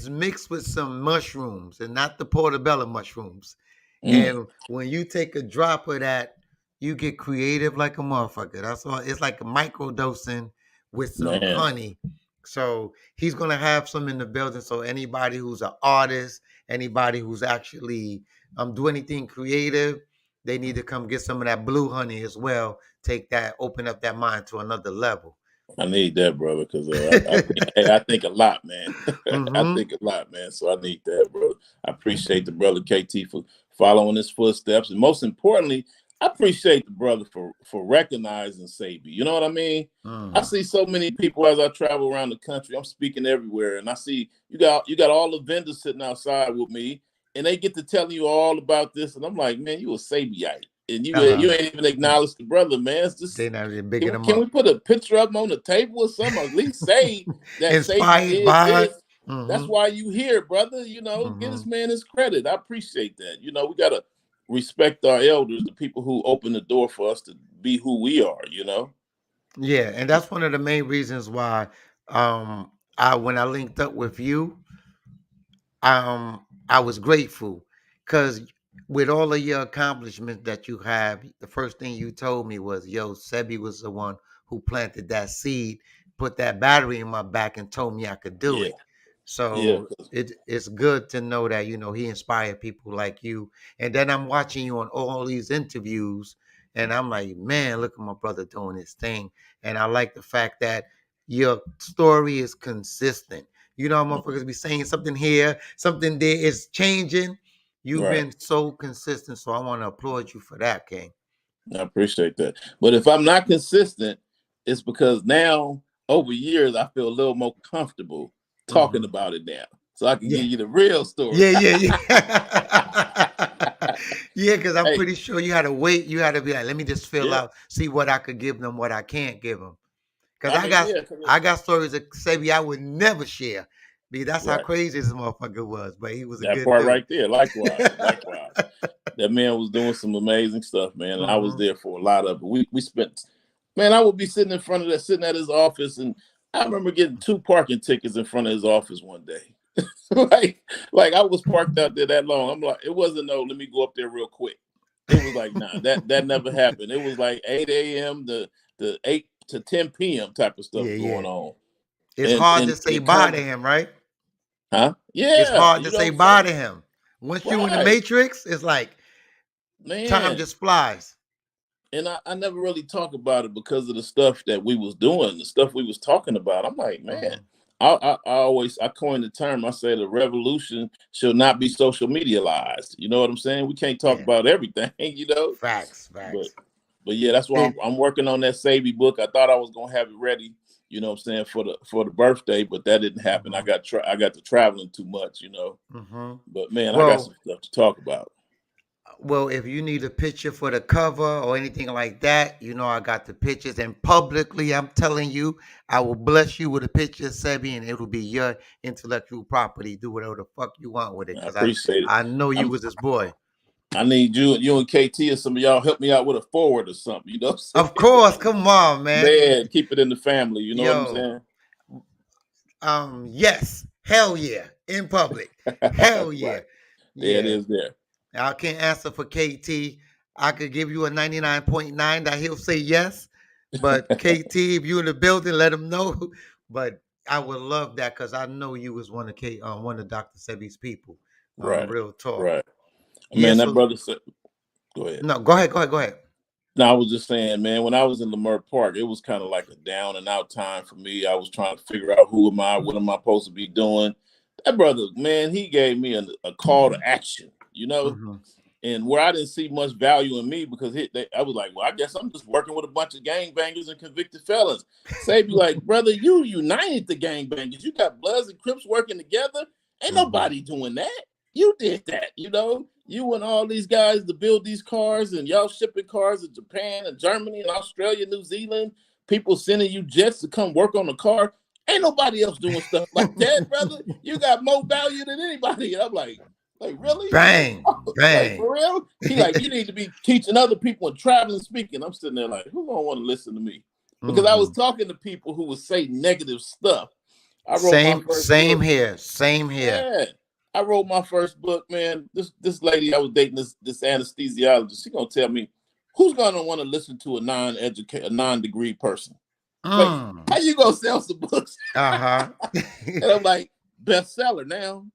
mixed with some mushrooms and not the portobello mushrooms. mm, And when you take a drop of that, you get creative like a motherfucker. That's all. It's like a micro dosing with some man, honey. So he's gonna have some in the building. So anybody who's an artist, anybody who's actually do anything creative, they need to come get some of that blue honey as well. Take that, open up that mind to another level. I need that, brother, because I think a lot, man. I Mm-hmm. think a lot, man. So I need that, brother. I appreciate the brother KT for following his footsteps, and most importantly, I appreciate the brother for recognizing Sebi. You know what I mean? I Mm. see so many people as I travel around the country. I'm speaking everywhere, and I see you got all the vendors sitting outside with me, and they get to telling you all about this, and I'm like, man, you a Sabiite, and you ain't even acknowledge the brother, man. It's just They not even bigging can we, them can we up. put a picture up on the table or something? Or at least say that Sebi Inspired did by. this. That's Mm-hmm. why you here, brother. Give Mm-hmm. this man his credit. I appreciate that. We gotta respect our elders, the people who open the door for us to be who we are. Yeah, and that's one of the main reasons why I when I linked up with you, I was grateful because with all of your accomplishments that you have, the first thing you told me was, "Yo, Sebi was the one who planted that seed, put that battery in my back, and told me I could do Yeah, it." yeah, So it's good to know that he inspired people like you. And then I'm watching you on all these interviews, and I'm like, man, look at my brother doing his thing. And I like the fact that your story is consistent. Motherfuckers be saying something here, something there is changing. You've right. been so consistent, so I want to applaud you for that, King. I appreciate that. But if I'm not consistent, it's because now over years I feel a little more comfortable talking Hmm. about it now, so I can give Yeah, you the real story. yeah. Yeah, because I'm Hey, pretty sure you had to wait. You had to be like, let me just fill yeah. out, see what I could give them, what I can't give them. Because I I mean, got yeah. I got stories that Sebi I would never share. Because that's how Right. crazy this motherfucker was. But he was a That good part dude. right there. Likewise, likewise. That man was doing some amazing stuff, man, and I was Hmm. there for a lot of it. We spent, man. I would be sitting in front of that, sitting at his office, and I remember getting 2 parking tickets in front of his office one day. like I was parked out there that long. I'm like, it wasn't no. Let me go up there real quick. It was like, nah, that never happened. It was like 8 a.m. to 8 to 10 p.m. type of stuff Yeah, going yeah. on, It's and hard and to say it bye to come, him, right? huh? It's Yeah, hard you to know what say I'm bye saying? to him. Once you in the Right, matrix, it's like time man. just flies. And I never really talk about it because of the stuff that we was doing, the stuff we was talking about. I'm like, man, Hmm. I coined the term. I say the revolution should not be social medialized. You know what I'm saying? We can't talk Yeah. about everything, Facts, But facts. yeah, that's why It, I'm working on that Sebi book. I thought I was gonna have it ready, what I'm saying, for the birthday, but that didn't happen. mhm, I got to traveling too much. mhm. But man, I got Well, some stuff to talk about. if you need a picture for the cover or anything like that, I got the pictures. And publicly, I'm telling you, I will bless you with a picture of Sebi, and it'll be your intellectual property. Do whatever the fuck you want with it, I because I appreciate it. I know you I'm was this boy. I need you and KT or some of y'all help me out with a forward or something. You know what I'm Of saying? course, come on, man. Man, keep it in the family. You know what I'm Yo, saying? yes, hell yeah, in public, hell yeah, Right. There it yeah. is there. I can't answer for KT. I could give you a 99.9 that he'll say yes, but KT, if you in the building, let him know. But I would love that because I know you was one of Dr. Sebi's people. Right. Real talk. Right. Yeah. Man, that So brother said, go ahead. no, go ahead, go ahead, go ahead. No, I was just saying, man, when I was in Lamert Park, it was kind of like a down and out time for me. I was trying to figure out who am I, what am I supposed to be doing. That brother, man, he gave me a call to action, Hmm. And where I didn't see much value in me because I was like, well, I guess I'm just working with a bunch of gangbangers and convicted felons. Sebi like, brother, you united the gangbangers. You got Bloods and Crips working together. Ain't nobody doing that. You did that, you know. You and all these guys to build these cars, and y'all shipping cars to Japan and Germany and Australia, New Zealand. People sending you jets to come work on the car. Ain't nobody else doing stuff like that, brother. You got more value than anybody. And I'm like really? Bang, Like bang. for real? He like, you need to be teaching other people and traveling, speaking. I'm sitting there like, who gonna want to listen to me? Because I was talking to people who would say negative stuff. I wrote my first Same book. here. Same here. Yeah. I wrote my first book, man. This lady I was dating, this anesthesiologist, she gonna tell me who's gonna want to listen to a non-degree person. Like, how you gonna sell some books? And I'm like, bestseller now.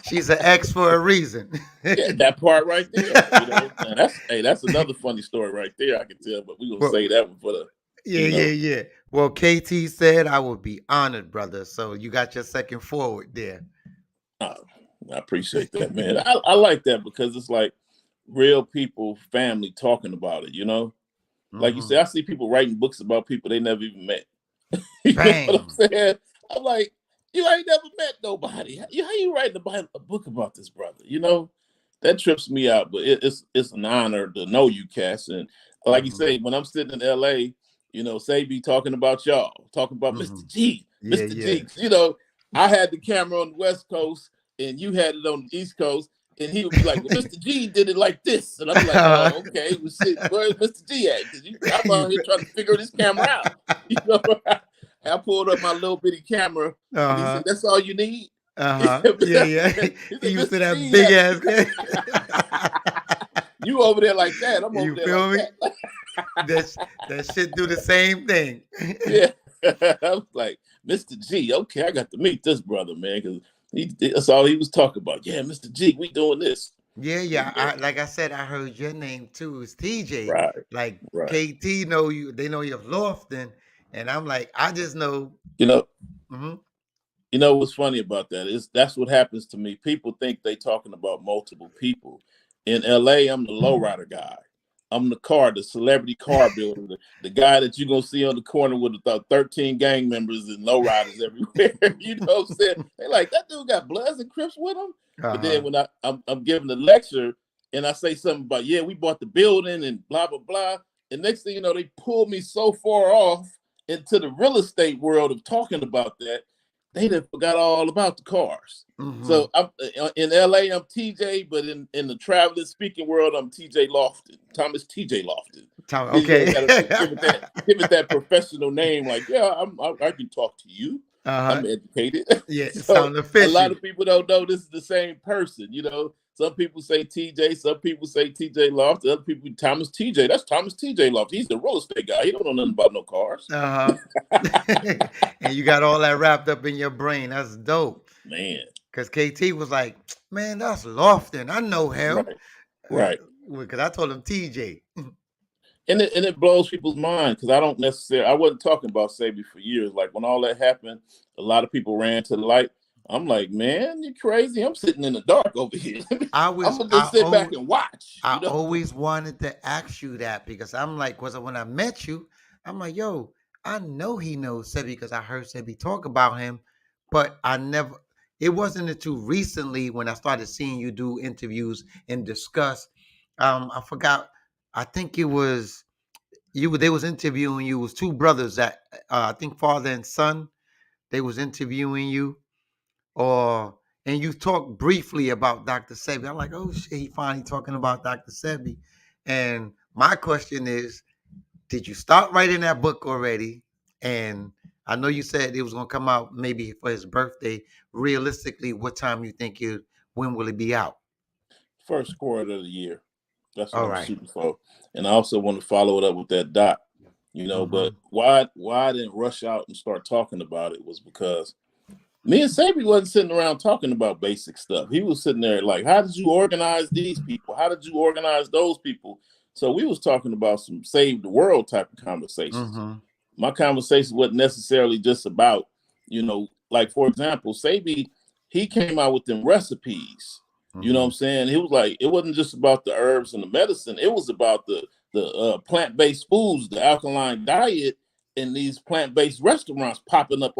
She's an X for a reason. Yeah, that part right there. You know, that's another funny story right there. I can tell, but we gonna say that one for the. Yeah. Well, KT said I would be honored, brother. So you got your second forward there. I appreciate that, man. I like that because it's like real people, family talking about it, you know? Like you said, I see people writing books about people they never even met. You know what I'm saying? I'm like, you ain't never met nobody. How you writing a book about this brother? You know? That trips me out, but it's an honor to know you, Cass. And like you say, when I'm sitting in LA, you know, Sebi talking about y'all, talking about Mr.G, Mr. G. You know, I had the camera on the West Coast and you had it on the East Coast, and he would be like, well, Mr. G did it like this. And I'm like, oh, okay, well, shit, where's Mr. G at? Because I'm out here trying to figure this camera out. You know, I pulled up my little bitty camera, and he said, that's all you need? Yeah. He used to that big ass. You over there like that. I'm over there like that. That shit do the same thing. Yeah. I was like, Mr. G, okay, I got to meet this brother, man, because that's all he was talking about. Yeah, Mr. G, we doing this. Yeah. Like I said, I heard your name too. It's TJ. Right. Like KT know you. They know you're Lofton, and I'm like, I just know. You know. You know what's funny about that is that's what happens to me. People think they talking about multiple people. In LA, I'm the lowrider guy. I'm the celebrity car builder, the guy that you're gonna see on the corner with about 13 gang members and lowriders everywhere. You know what I'm saying? They like, that dude got Bloods and Crips with him. But then when I'm giving the lecture and I say something about, yeah, we bought the building and blah blah blah, and next thing you know, they pull me so far off into the real estate world of talking about that. They done forgot all about the cars. So I'm in LA, I'm TJ, but in the traveling speaking world, I'm TJ Lofton, Thomas TJ Lofton. Okay. Give it that professional name. Like, yeah, I can talk to you. I'm educated. Yeah, it So sounds official. a lot of people don't know this is the same person. You know, some people say TJ, some people say TJ Lofton, other people Thomas TJ. That's Thomas TJ Lofton. He's the real estate guy. He don't know nothing about no cars. And you got all that wrapped up in your brain. That's dope, man. Because KT was like, man, that's Lofton. I know him. Right. Because I told him TJ. And it blows people's mind because I wasn't talking about Sebi for years. Like when all that happened, a lot of people ran to the light. I'm like, man, you crazy. I'm sitting in the dark over here. I'm gonna just sit back and watch. I always wanted to ask you that because I'm like, because when I met you, I'm like, yo, I know he knows Sebi because I heard Sebi talk about him, but it wasn't until recently when I started seeing you do interviews and discuss. I forgot. I think it was you. They was interviewing you. It was two brothers that I think father and son. They was interviewing you, and you talked briefly about Dr. Sebi. I'm like, oh shit, he finally talking about Dr. Sebi. And my question is, did you start writing that book already? And I know you said it was gonna come out maybe for his birthday. Realistically, what time you think when will it be out? First quarter of the year. That's what I'm shooting for. And I also want to follow it up with that doc, you know, but why I didn't rush out and start talking about it was because me and Sebi wasn't sitting around talking about basic stuff. He was sitting there like, how did you organize these people? How did you organize those people? So we was talking about some save the world type of conversations. My conversation wasn't necessarily just about, you know, like for example, Sebi, he came out with them recipes. You know what I'm saying? It was like, it wasn't just about the herbs and the medicine. It was about the plant-based foods, the alkaline diet, and these plant-based restaurants popping up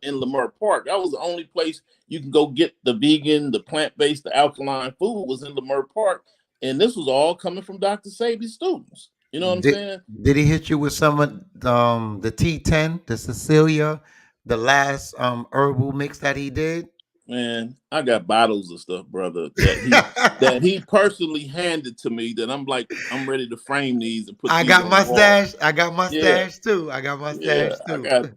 in Lamar Park. That was the only place you can go get the vegan, the plant-based, the alkaline food was in Lamar Park. And this was all coming from Dr. Sebi's students. You know what I'm saying? Did he hit you with some of the T10, the Cecilia, the last herbal mix that he did? Man, I got bottles of stuff, brother, that he personally handed to me that I'm like, I'm ready to frame these and put I these got on my the wall. stash. I got my Yeah, stash too. I got my yeah. stash too.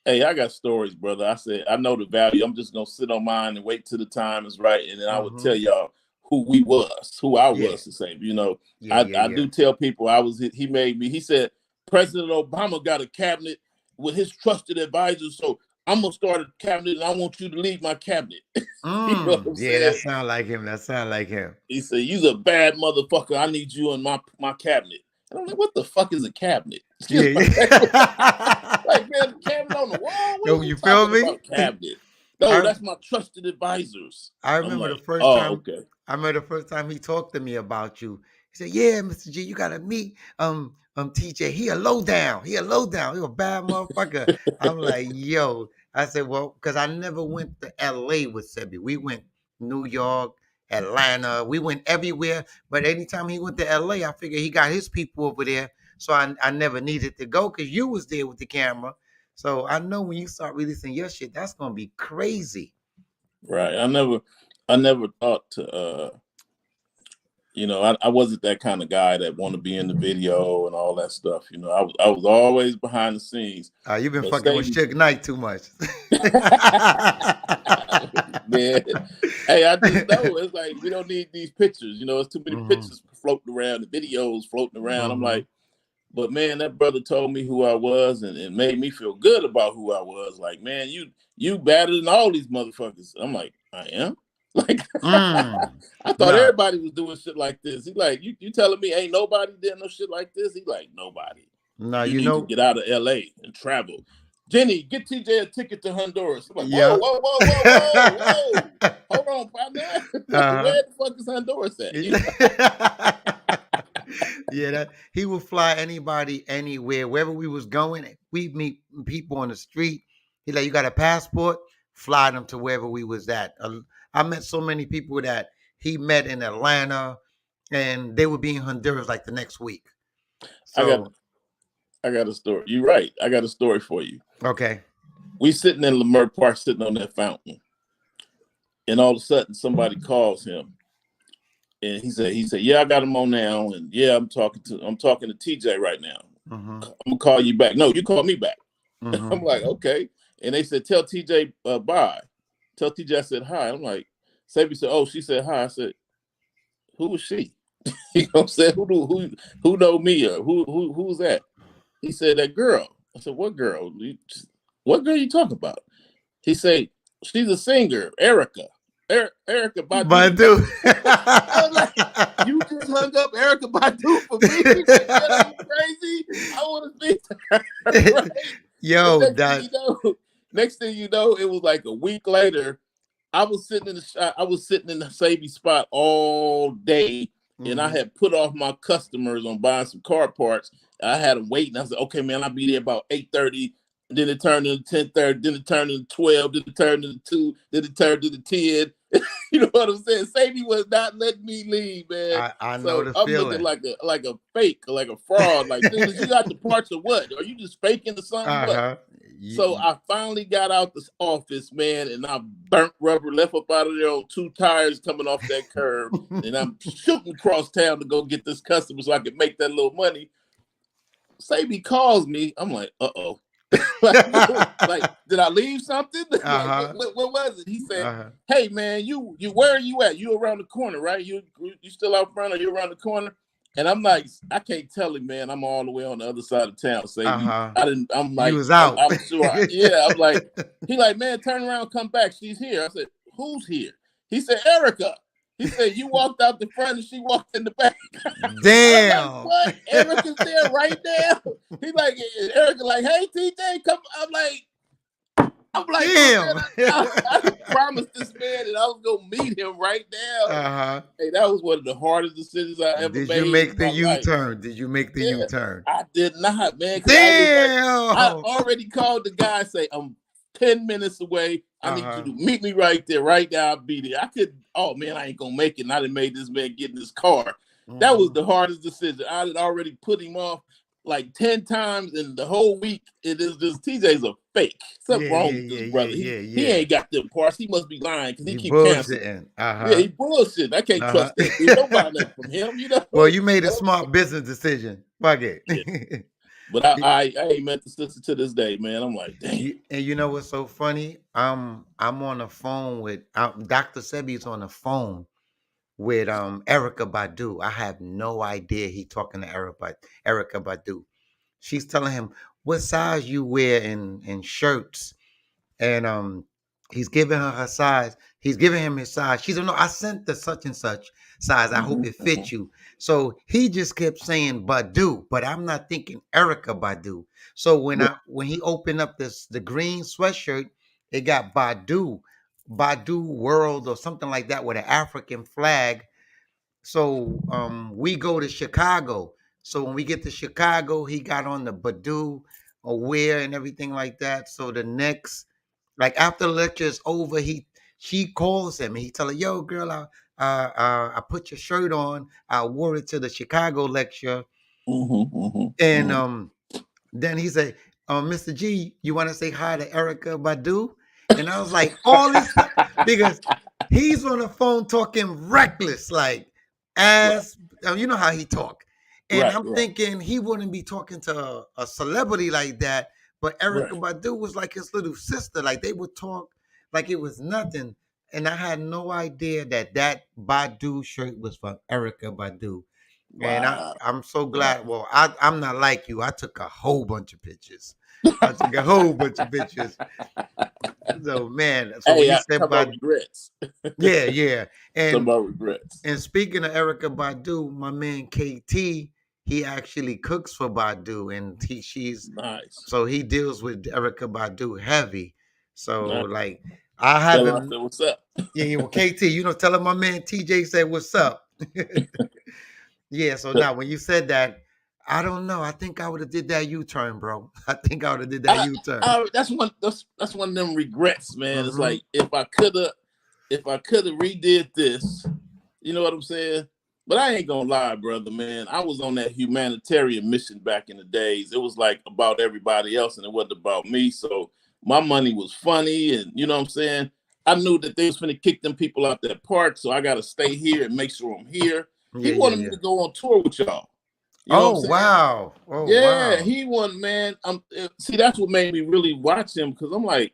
I got stories, brother. I said, I know the value. I'm just gonna sit on mine and wait till the time is right. And then I would tell y'all who I Yeah. was to say. You know, Yeah, I do tell people he made me, he said, President Obama got a cabinet with his trusted advisors. So I'm gonna start a cabinet and I want you to lead my cabinet. You know what I'm Yeah, that saying? sound like him. That sound like him. He said, "You're a bad motherfucker. I need you in my cabinet." And I'm like, "What the fuck is a cabinet?" Yeah, yeah. Like, man, the cabinet on the wall. What Yo, are we you feel talking me? about? Cabinet? No, I that's my trusted advisors. I I'm remember the like, first oh, time. okay. I remember the first time he talked to me about you. He said, "Yeah, Mr. G, you gotta meet TJ. He a low down. He a low down. He a bad motherfucker." I'm like, "Yo." I said, "Well, because I never went to L.A. with Sebi. We went New York, Atlanta. We went everywhere. But anytime he went to L.A., I figured he got his people over there. So I never needed to go because you was there with the camera. So I know when you start releasing your shit, that's gonna be crazy." Right. I never thought to you know, I wasn't that kind of guy that want to be in the video and all that stuff. You know, I was always behind the scenes. You've been But fucking with Suge Knight too much. Man, hey, I just know it's like we don't need these pictures. You know, it's too many pictures floating around, the videos floating around. I'm like, but man, that brother told me who I was and made me feel good about who I was. Like, man, you better than all these motherfuckers. I'm like, I am. Like, I thought Nah, everybody was doing shit like this. He like, you telling me ain't nobody did no shit like this? He like, nobody. nah, You you need to know, get out of LA and travel. Jenny, get TJ a ticket to Honduras. I'm like, whoa, yeah. whoa, whoa, whoa, whoa, whoa. Hold on, partner. Uh-huh. Where the fuck is Honduras at? You know? Yeah, that he would fly anybody anywhere, wherever we was going. We meet people on the street. He like, you got a passport? Fly them to wherever we was at. I met so many people that he met in Atlanta, and they would be in Honduras like the next week. So I got a story. You're right. I got a story for you. okay. We sitting in Lamar Park, sitting on that fountain, and all of a sudden somebody calls him, and he said, yeah, I got him on now, and yeah, I'm talking to TJ right now. I'm gonna call you back. No, you call me back. I'm like, okay. And they said, tell TJ bye. Tell TJ I said hi. I'm like, Sebi said, oh, she said hi. I said, who was she? You know what I'm saying? Who know me or who's that? He said, that girl. I said, what girl? What girl you talking about? He said, she's a singer, Erica. Erica Badu. Badu. I was like, you just hung up Erica Badu for me? Like, are you crazy? I want to speak to her. Right? Yo, next thing you know, it was like a week later. I was sitting in the Sebi spot all day, and I had put off my customers on buying some car parts. I had them waiting. I said, okay, man, I'll be there about 8:30. Then it turned into 10:30. Then it turned into 12. Then it turned into 2. Then it turned into 10. You know what I'm saying? Sebi was not letting me leave, man. I know the I'm feeling. looking like a fake, like a fraud. Like, dude, you got the parts or what? Are you just faking or something? What? So I finally got out this office, man, and I burnt rubber, left up out of there on 2 tires coming off that curb, and I'm shooting across town to go get this customer so I could make that little money. Sebi calls me. I'm like, uh-oh. like, did I leave something? Like, what was it? He said, hey, man, you where are you at? You around the corner, right? You still out front or you around the corner? And I'm like, I can't tell him, man. I'm all the way on the other side of town. Sebi. I'm like, he was out. I'm sure. Yeah, I'm like, he like, man, turn around, come back. She's here. I said, who's here? He said, Erica. He said, you walked out the front and she walked in the back. Damn. Like, what? Erica's there right now. He's like, Erica, like, hey, TJ, come. I'm like, damn. promised this man that I was gonna meet him right now. Hey, that was one of the hardest decisions I ever Did you made make in the my life. U-turn? Did you make the Yeah, U-turn? I did not, man, because I was like, I Damn. already called the guy and say, I'm 10 minutes away. I need you to meet me right there. Right now, I'll be there. I could, oh man, I ain't gonna make it. And I done made this man get in his car. That was the hardest decision. I had already put him off like 10 times in the whole week. It is just TJ's a fake. Something wrong with this brother. He ain't got them parts. He must be lying because he keep canceling. Yeah, he bullshit. I can't trust that dude. Don't buy nothing from him, you know. Well, you made a smart business decision. Fuck it. Yeah. But I ain't met the sister to this day, man. I'm like, damn. And you know what's so funny? I'm on the phone with Dr. Sebi's on the phone with Erica Badu. I have no idea he talking to Erica Badu. She's telling him what size you wear in shirts, and he's giving her size. He's giving him his size. She don't know. I sent the such and such size. I hope it fits you. So he just kept saying Badu, but I'm not thinking Erica Badu. So when he opened up the green sweatshirt, it got Badu World or something like that with an African flag. So we go to Chicago. So when we get to Chicago, he got on the Badu aware and everything like that. So the next, like after the lecture is over, she calls him and he tell her, "Yo, girl, I put your shirt on. I wore it to the Chicago lecture." And then he said, "Mr. G, you want to say hi to Erica Badu?" And I was like, all this stuff, because he's on the phone talking reckless, like as you know how he talk. And I'm thinking he wouldn't be talking to a celebrity like that, but Erica Badu was like his little sister. Like they would talk like it was nothing. And I had no idea that Badu shirt was from Erica Badu. And I'm so glad. Well, I'm not like you. I took a whole bunch of pictures. I took a whole bunch of pictures. So man, so Hey, when you said about regrets. yeah. And about regrets. And speaking of Erica Badu, my man KT, he actually cooks for Badu, and she's nice. So he deals with Erica Badu heavy. So like I haven't. What's up? Yeah, well, KT, tell him my man TJ said what's up. Yeah, so now when you said that, I don't know. I think I would have did that U-turn, bro. I think I would have did that U-turn. That's one of them regrets, man. It's like if I could have redid this, you know what I'm saying? But I ain't gonna lie, brother, man. I was on that humanitarian mission back in the days. It was like about everybody else and it wasn't about me. So my money was funny, and you know what I'm saying? I knew that they was finna kick them people out that park, so I gotta stay here and make sure I'm here. He wanted me to go on tour with y'all. You know what I'm saying? Wow. Oh, yeah, wow. he won, man. See, that's what made me really watch him, because I'm like,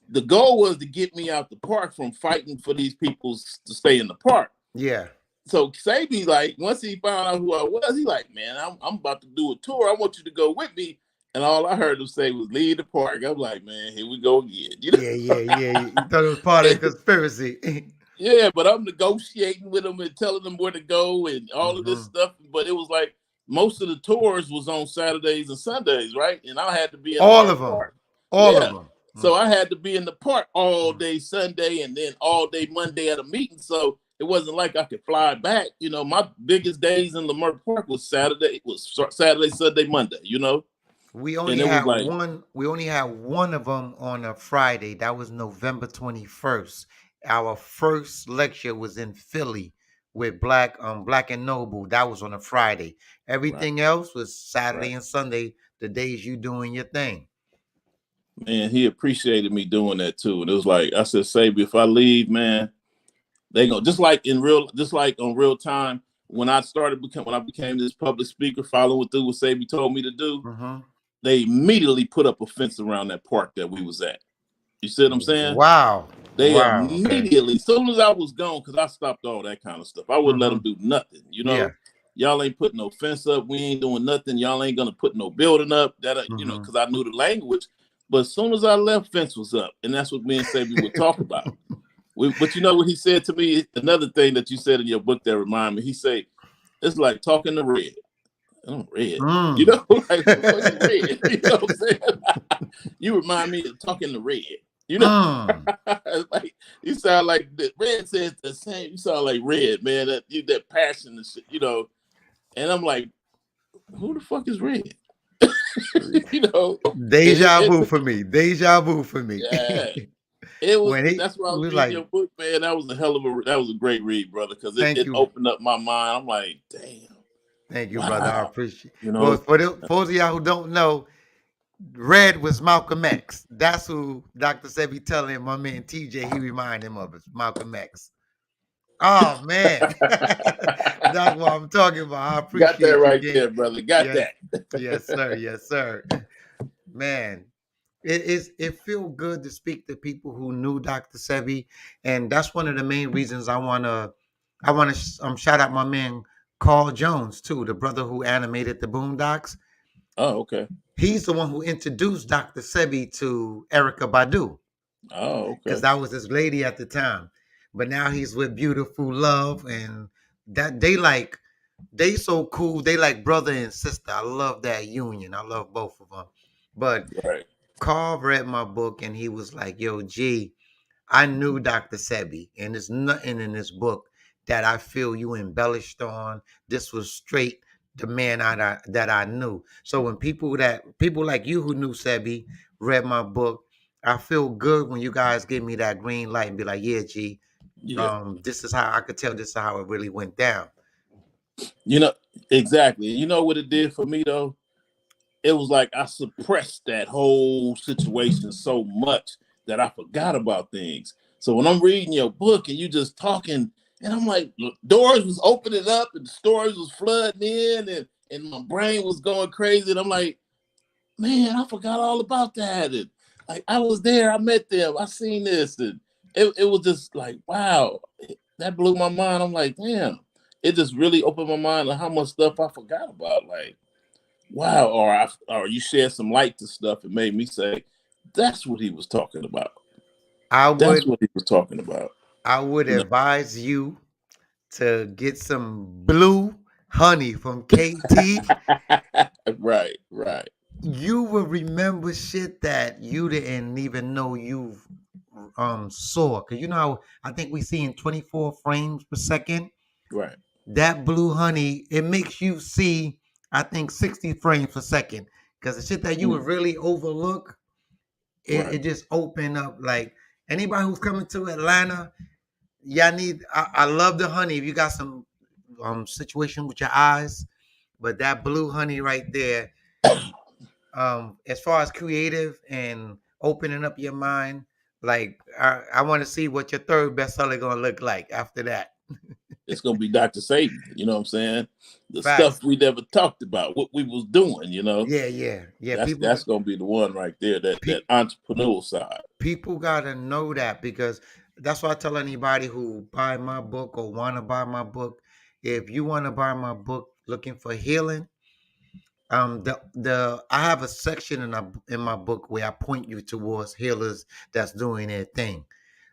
the goal was to get me out the park from fighting for these people to stay in the park. Yeah. So Sebi, like, once he found out who I was, he like, man, I'm about to do a tour. I want you to go with me. And all I heard him say was leave the park. I'm like, man, here we go again. You know? Yeah. You thought it was part of the conspiracy. Yeah, but I'm negotiating with him and telling them where to go and all of this stuff. But it was like most of the tours was on Saturdays and Sundays, right? And I had to be in all of them. Park. All of them. So I had to be in the park all day Sunday and then all day Monday at a meeting. So it wasn't like I could fly back. You know, my biggest days in Leimert Park was Saturday, Sunday, Monday, you know? We only had one. We only had one of them on a Friday. That was November 21st. Our first lecture was in Philly with Black and Noble. That was on a Friday. Everything else was Saturday and Sunday, the days you doing your thing. Man, he appreciated me doing that too. And it was like I said, Sebi, if I leave, man, they go just like on real time. When I became this public speaker, following through what Sebi told me to do, they immediately put up a fence around that park that we was at. You see what I'm saying? Wow. They immediately, as soon as I was gone, because I stopped all that kind of stuff. I wouldn't let them do nothing. You know, y'all ain't putting no fence up. We ain't doing nothing. Y'all ain't gonna put no building up. That you know, because I knew the language. But as soon as I left, fence was up, and that's what me and Sebi would talk about. But you know what he said to me? Another thing that you said in your book that reminded me. He said, "It's like talking to red." I'm red. You know, like red. You know what I'm saying? You remind me of talking to red. You know, Mm. like you sound like Red says the same. You sound like Red, man. That passion and shit, you know. And I'm like, who the fuck is Red? You know, and Deja vu for me. Deja vu for me. yeah, it was. When he That's why I was was reading like, your book, man. That was that was a great read, brother, because thank it you. opened up my mind. I'm like, damn, Thank you, brother. I wow, appreciate. you Well, know. for those of y'all who don't know, Red was Malcolm X. That's who Dr. Sebi telling my man TJ he reminded him of is Malcolm X. Oh man, that's what I'm talking about. I Got that appreciate you, right King. there, brother. Got Yes, that. yes, sir. Yes, sir. Man, it feel good to speak to people who knew Dr. Sebi, and that's one of the main reasons I wanna shout out my man Carl Jones too, the brother who animated the Boondocks. Oh, okay. He's the one who introduced Dr. Sebi to Erica Badu Oh, because okay. that was his lady at the time. But now he's with Beautiful Love, and that they so cool. They like brother and sister. I love that union. I love both of them. But Right. Carl read my book and he was like, "Yo, G, I knew Dr. Sebi, and there's nothing in this book that I feel you embellished on. This was straight the man that I knew. So when people like you who knew Sebi read my book, I feel good when you guys give me that green light and be like, yeah, G, Yeah. this is how I could tell this is how it really went down. You know, exactly. You know what it did for me though? It was like I suppressed that whole situation so much that I forgot about things. So when I'm reading your book and you just talking, and I'm like, doors was opening up and the stories was flooding in, and my brain was going crazy. And I'm like, man, I forgot all about that. And like I was there, I met them, I seen this, and it was just like, wow, that blew my mind. I'm like, damn, it just really opened my mind on how much stuff I forgot about. Like, wow, or you shed some light to stuff and made me say, that's what he was talking about. I That's would what he was talking about. I would You know, advise you to get some blue honey from KT. right, right, You will remember shit that you didn't even know you saw. Cause you know how I think we see in 24 frames per second. right, That blue honey, it makes you see, I think, 60 frames per second. Cause the shit that you would really overlook, it right. just open up. Like anybody who's coming to Atlanta, y'all need I love the honey. If you got some situation with your eyes, but that blue honey right there, as far as creative and opening up your mind, like I want to see what your third bestseller gonna look like after that. It's gonna be Dr. Sebi. You know what I'm saying? The Facts. stuff we never talked about, what we was doing. You know, Yeah, yeah, yeah. that's gonna be the one right there. That entrepreneurial side. People gotta know that because that's why I tell anybody who buy my book or want to buy my book, if you want to buy my book looking for healing, the I have a section in my book where I point you towards healers that's doing their thing.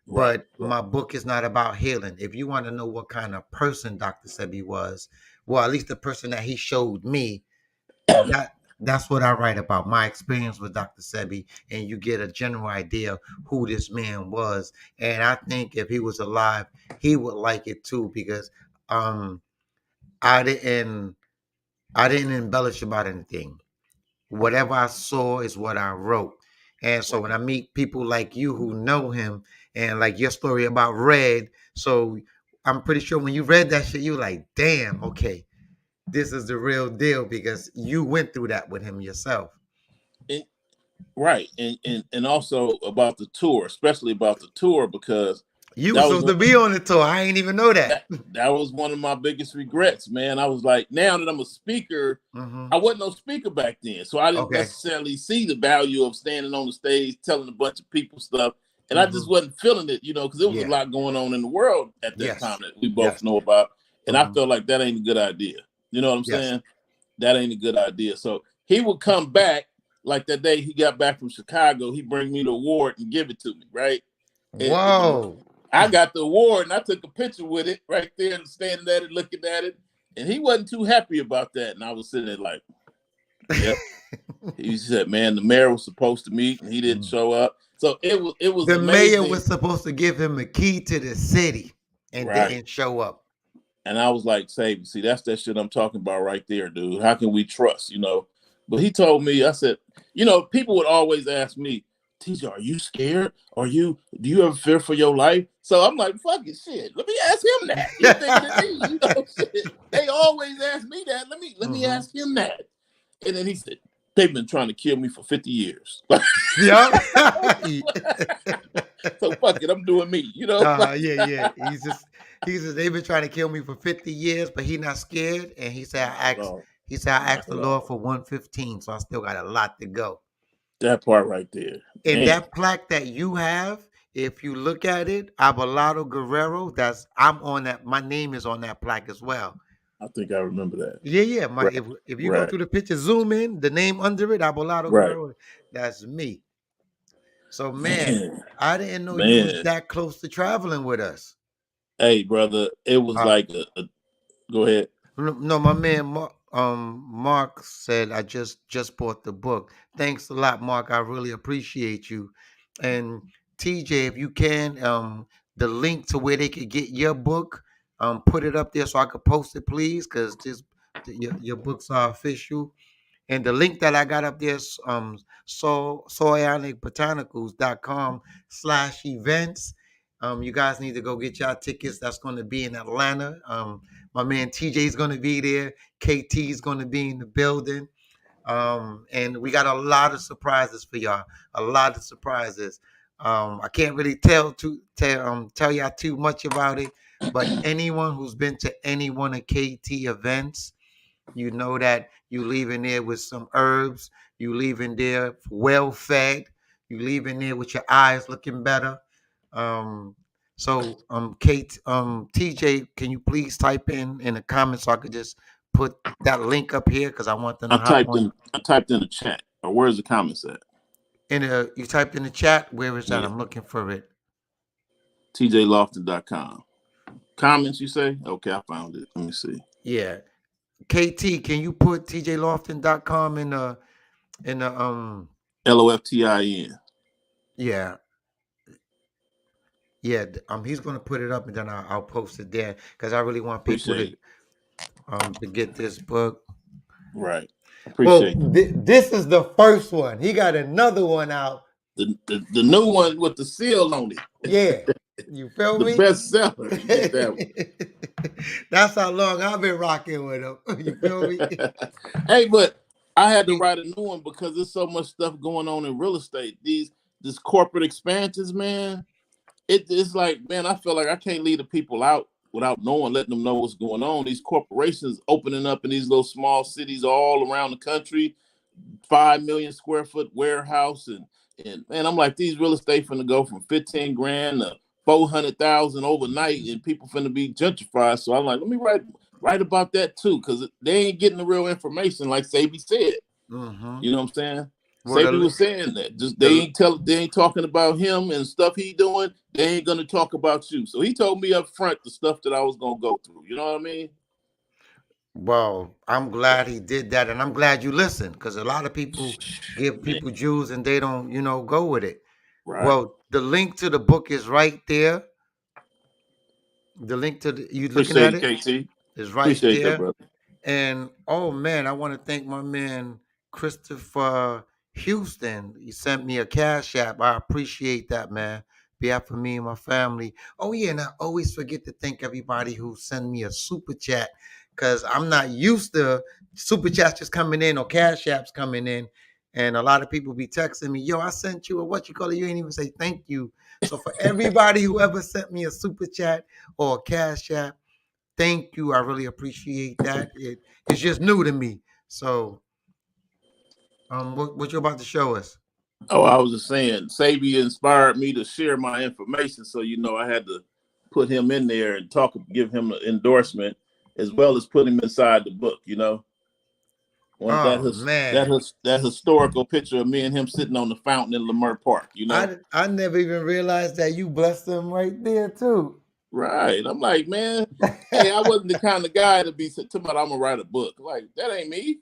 Right, But right. my book is not about healing. If you want to know what kind of person Dr. Sebi was, well, at least the person that he showed me, that's what I write about, my experience with Dr. Sebi, and you get a general idea who this man was. And I think if he was alive, he would like it too, because um I didn't I didn't embellish about anything. Whatever I saw is what I wrote. And so when I meet people like you who know him and like your story about Red, so I'm pretty sure when you read that shit, you like, damn, okay, this is the real deal because you went through that with him yourself. And, right, and also about the tour, especially about the tour, because You were that was supposed to be on the tour. I ain't even know that. that was one of my biggest regrets, man. I was like, now that I'm a speaker, Hmm. I wasn't no speaker back then, so I didn't Okay. necessarily see the value of standing on the stage telling a bunch of people stuff, and I just Hmm. wasn't feeling it, you know, because there was a Yeah. lot going on in the world at that time Yes. that we both Yes. know about, and I Hmm. felt like that ain't a good idea. You know what I'm Yes. saying? That ain't a good idea. So he would come back like that day he got back from Chicago. He bring me the award and give it to me, right? Whoa. I got the award and I took a picture with it right there and standing at it, looking at it. And he wasn't too happy about that. And I was sitting there like, yep. He said, man, the mayor was supposed to meet and he didn't show up. So it was The mayor amazing. was supposed to give him a key to the city and Right. didn't show up. And I was like, Sebi, see, that's that shit I'm talking about right there, dude. How can we trust, you know? But he told me, I said, you know, people would always ask me, TJ, are you scared? Do you ever fear for your life? So I'm like, fuck it, shit. Let me ask him that. He bigger than me, you know, shit. They always ask me that. Let me ask him that. And then he said, they've been trying to kill me for 50 years. Yep. So fuck it, I'm doing me, you know? Yeah. He says they've been trying to kill me for 50 years, but he not scared. And Not at all. he said I Not asked the at Lord all. for 115, so I still got a lot to go. That part right there. And Man, that plaque that you have, if you look at it, Abelardo Guerrero, I'm on that. My name is on that plaque as well. I think I remember that. Yeah. Right, If you go right, through the picture, zoom in, the name under it, Abelardo right. Guerrero, that's me. So man, Man, I didn't know you was man. that close to traveling with us. Hey, brother, it was Uh, like go ahead. no, my man Mark said I just bought the book. Thanks a lot, Mark. I really appreciate you. And TJ, if you can, the link to where they could get your book, put it up there so I could post it, please, because your books are official. And the link that I got up there is soyanicbotanicals.com/events. You guys need to go get y'all tickets. That's going to be in Atlanta. My man TJ is going to be there. KT is going to be in the building. And we got a lot of surprises for y'all. A lot of surprises. I can't really tell y'all too much about it, but anyone who's been to any one of KT events, you know that you leaving there with some herbs. You leaving there well fed. You leaving there with your eyes looking better. Um, Kate, TJ, can you please type in the comments so I could just put that link up here because I want them to hop on. I typed in the chat. Or where's the comments at? You typed in the chat. Where is that? Yeah. I'm looking for it. TJLofton.com. Comments, you say? Okay, I found it. Let me see. Yeah. KT, can you put tjlofton.com in the LOFTIN. yeah. Yeah, he's gonna put it up and then I'll post it there because I really want people Appreciate it. to get this book. Right. Well, Appreciate it. this is the first one. He got another one out. The new one with the seal on it. Yeah, you feel The me? bestseller. You get that one. That's how long I've been rocking with him. You feel me? Hey, but I had to write a new one because there's so much stuff going on in real estate. This corporate expansions, man. It's like, man, I feel like I can't leave the people out without letting them know what's going on. These corporations opening up in these little small cities all around the country, 5 million square foot warehouse, and man, I'm like, these real estate finna go from 15 grand to 400,000 overnight, and people finna be gentrified. So I'm like, let me write about that too, because they ain't getting the real information, like Sebi said. Mm-hmm. You know what I'm saying? Well, Sebi was saying that just they ain't talking about him and stuff he doing. They ain't gonna talk about you. So he told me up front the stuff that I was gonna go through. You know what I mean? well, I'm glad he did that, and I'm glad you listened because a lot of people give Man, people Jews and they don't, go with it. right. Well, the link to the book is right there. The link to you looking at Appreciate it it, KT. is right Appreciate that, there. brother. And oh man, I want to thank my man Christopher Houston. He sent me a cash app. I appreciate that, man. Behalf of me and my family. Oh yeah, and I always forget to thank everybody who send me a super chat because I'm not used to super chats just coming in or cash apps coming in. And a lot of people be texting me, yo, I sent you a what you call it. You ain't even say thank you. So for everybody who ever sent me a super chat or a cash app, thank you. I really appreciate that. It's just new to me. So, what you about to show us? Oh, I was just saying, Sebi inspired me to share my information. So, I had to put him in there and give him an endorsement as well as put him inside the book. One Oh man, that historical picture of me and him sitting on the fountain in Lamert Park. I never even realized that you blessed them right there too. Right. I'm like, man, hey, I wasn't the kind of guy to be talking about I'm gonna write a book. Like, that ain't me.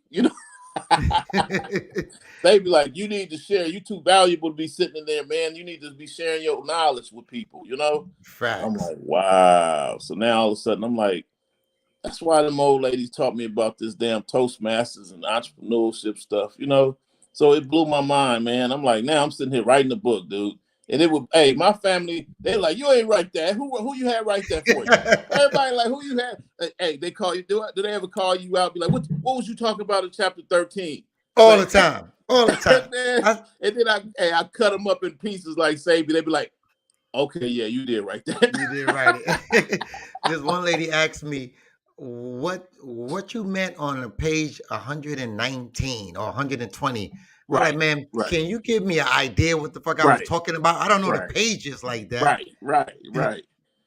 They be like, you need to share. You too valuable to be sitting in there, man. You need to be sharing your knowledge with people, you know? I'm Facts. like, wow. So now all of a sudden I'm like, that's why them old ladies taught me about this damn Toastmasters and entrepreneurship stuff, you know? So it blew my mind, man. I'm like, now I'm sitting here writing a book, dude. And it would, hey, my family, they like, you ain't write that. Who you had write that for you? Everybody like, who you had? Hey, they call you, do they ever call you out? Be like, what was you talking about in chapter 13? All the Like, time. All the and time. then, and then I cut them up in pieces like Sebi. They be like, okay, yeah, you did write that. You did write it. This one lady asked me what you meant on the page 119 or 120. I'm like, Right, man, right, can you give me an idea what the fuck I was right, talking about? I don't know the right, pages like that. right.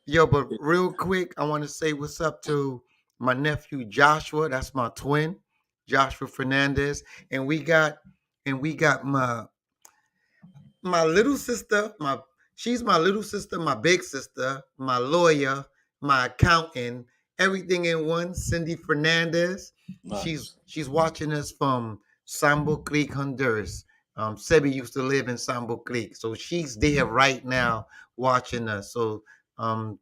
Yo, but real quick, I want to say what's up to my nephew Joshua. That's my twin, Joshua Fernandez, and we got my little sister, she's my little sister, my big sister, my lawyer, my accountant, everything in one. Cindy Fernandez. She's Nice. she's watching us from Sambo Creek, Honduras. Sebi used to live in Sambo Creek, so she's there right now watching us. So um,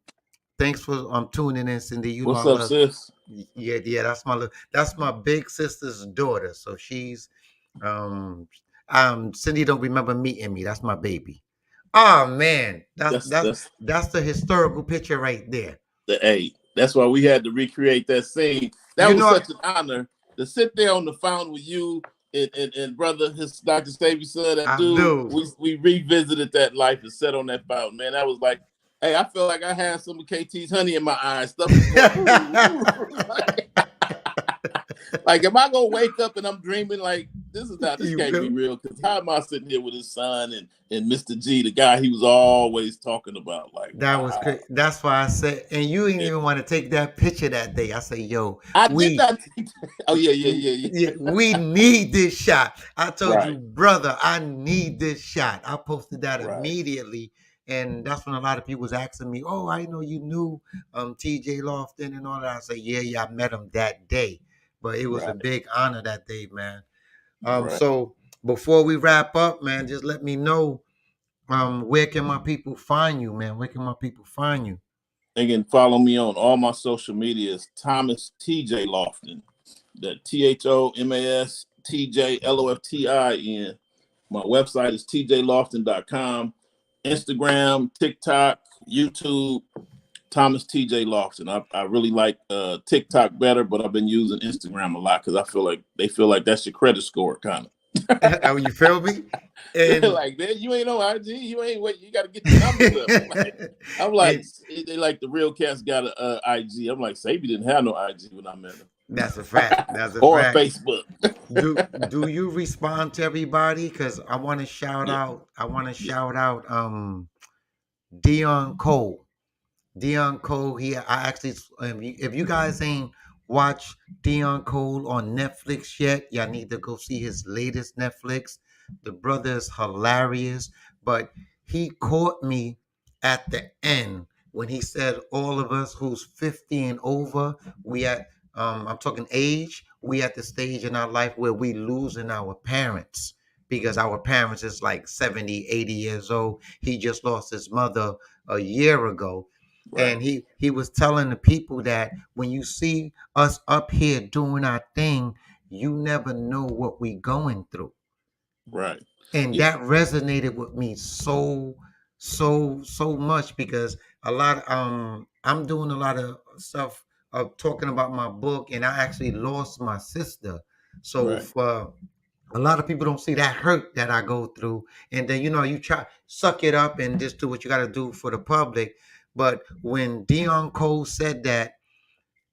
thanks for tuning in, Cindy. You know I What's up, love. sis? Yeah. That's my big sister's daughter. So she's um Cindy don't remember meeting me. That's my baby. Oh man, that's That's that's that's that's the historical picture right there. the A. That's why we had to recreate that scene. That You was know, such an honor to sit there on the fountain with you and brother, his Dr. Stavey son, that I dude. do. We revisited that life and sat on that fountain. Man, that was like, hey, I feel like I had some of KT's honey in my eyes. Stuff was going, like, am I gonna wake up and I'm dreaming like this You can't be feel? real? Because how am I sitting here with his son and Mr.G, the guy he was always talking about? Like, That was wow. great. That's why I said, and you didn't even want to take that picture that day. I said, "Yo, I did we not take that. Oh yeah. we need this shot." I told you, Right, brother, I need this shot. I posted that right, immediately, and that's when a lot of people was asking me, "Oh, I know you knew TJ Lofton and all that." I said, "Yeah, I met him that day, but it was a right, big honor that day, man." right. So before we wrap up, man, just let me know where can my people find you, man? Where can my people find you? They can follow me on all my social medias. Thomas TJ Lofton. That THOMASTJLOFTIN. My website is tjlofton.com. Instagram, TikTok, YouTube, Thomas TJ Lofton. I really like TikTok better, but I've been using Instagram a lot because I feel like they feel like that's your credit score, kind of. Oh, you feel me? They're And like, man, you ain't on IG. You ain't what. You got to get your numbers up. I'm like, and they like the real cats got a IG. I'm like, Sabi didn't have no IG when I met him, that's a fact. That's a or a fact. Facebook. Do you respond to everybody? Because I want to shout Yeah, out. I want to yeah, shout out Dion Cole. Dion Cole. I actually, if you guys ain't watched Dion Cole on Netflix yet, y'all need to go see his latest Netflix. The brother is hilarious, but he caught me at the end when he said all of us who's 50 and over, we at I'm talking age, we at the stage in our life where we losing our parents because our parents is like 70, 80 years old. He just lost his mother a year ago, right, and he was telling the people that when you see us up here doing our thing, you never know what we going through. right. And Yeah, that resonated with me so much because a lot I'm doing a lot of stuff of talking about my book, and I actually lost my sister. So right, for a lot of people don't see that hurt that I go through, and then you try suck it up and just do what you got to do for the public. But when Dion Cole said that,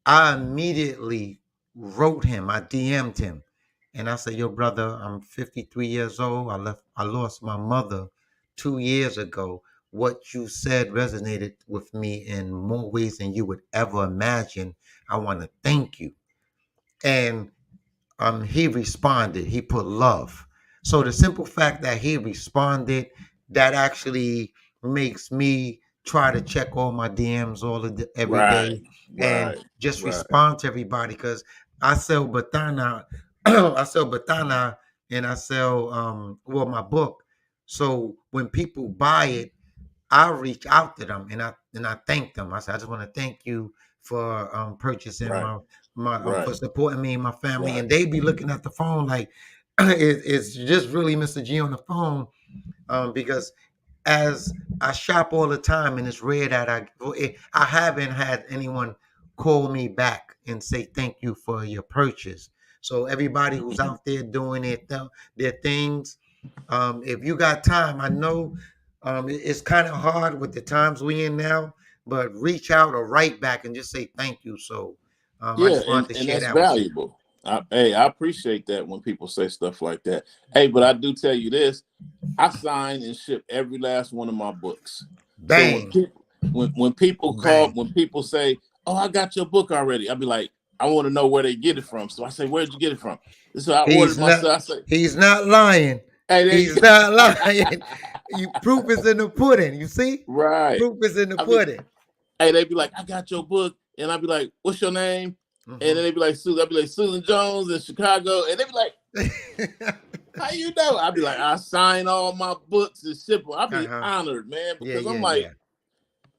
I immediately wrote him. I DM'd him, and I said, "Yo, brother, I'm 53 years old. I lost my mother 2 years ago. What you said resonated with me in more ways than you would ever imagine. I want to thank you." And he responded. He put love. So the simple fact that he responded, that actually makes me try to check all my DMs every right, day and right, just right, respond to everybody because I sell Batana. I sell Batana and I sell well my book. So when people buy it, I reach out to them and I thank them. I said I just want to thank you for purchasing Right, my right, for supporting me and my family. right. And they be looking at the phone like it's just really Mr. G on the phone because as I shop all the time, and it's rare that I haven't had anyone call me back and say thank you for your purchase. So everybody who's Mhm. out there doing their things, if you got time, I know it's kind of hard with the times we in now, but reach out or write back and just say thank you. So I Yeah, just wanted to and share that's that with you. valuable. Hey, I appreciate that when people say stuff like that. Hey, but I do tell you this: I sign and ship every last one of my books. So when Bang, people when people call, bang. when people say, "Oh, I got your book already," I'll be like, "I want to know where they get it from." So I say, "Where'd you get it from?" So I ordered He's not. myself. I say, He's not lying. "Hey, there you He's go." not lying. You proof is in the pudding. You see, Right. proof is in the I mean, pudding. hey, they be like, "I got your book," and I'd be like, "What's your name?" And then Hmm. they be like, "Susan." I'd be like, "Susan Jones in Chicago," and they be like, "How you know?" I'd be like, "I sign all my books and ship them." I'd be Uh-huh. honored, man, Yeah, because yeah, yeah.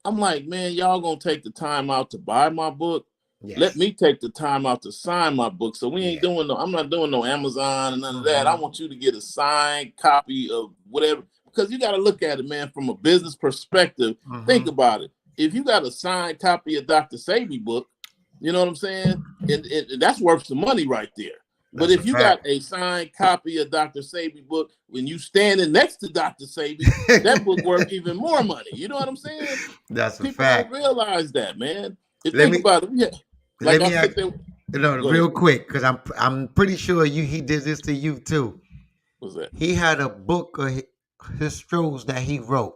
I'm like, man, y'all gonna take the time out to buy my book. Let Yes. me take the time out to sign my book. So we ain't Yeah. doing no, I'm not doing no Amazon and none of that. I Hmm. want you to get a signed copy of whatever, because you got to look at it, man, from a business perspective. Think Hmm. about it. If you got a signed copy of Dr. Sebi book, you know what I'm saying? And that's worth some money right there. But That's a if you got fact. a signed copy of Dr. Sebi book, when you standing next to Dr. Sebi, that book worth even more money. You know what I'm saying? That's a People don't fact. realize that, man. If Let think me about it, yeah. Like let I me ask. sit there. Go ahead. Real quick, because I'm pretty sure he did this to you too. What's that? He had a book of his strolls that he wrote.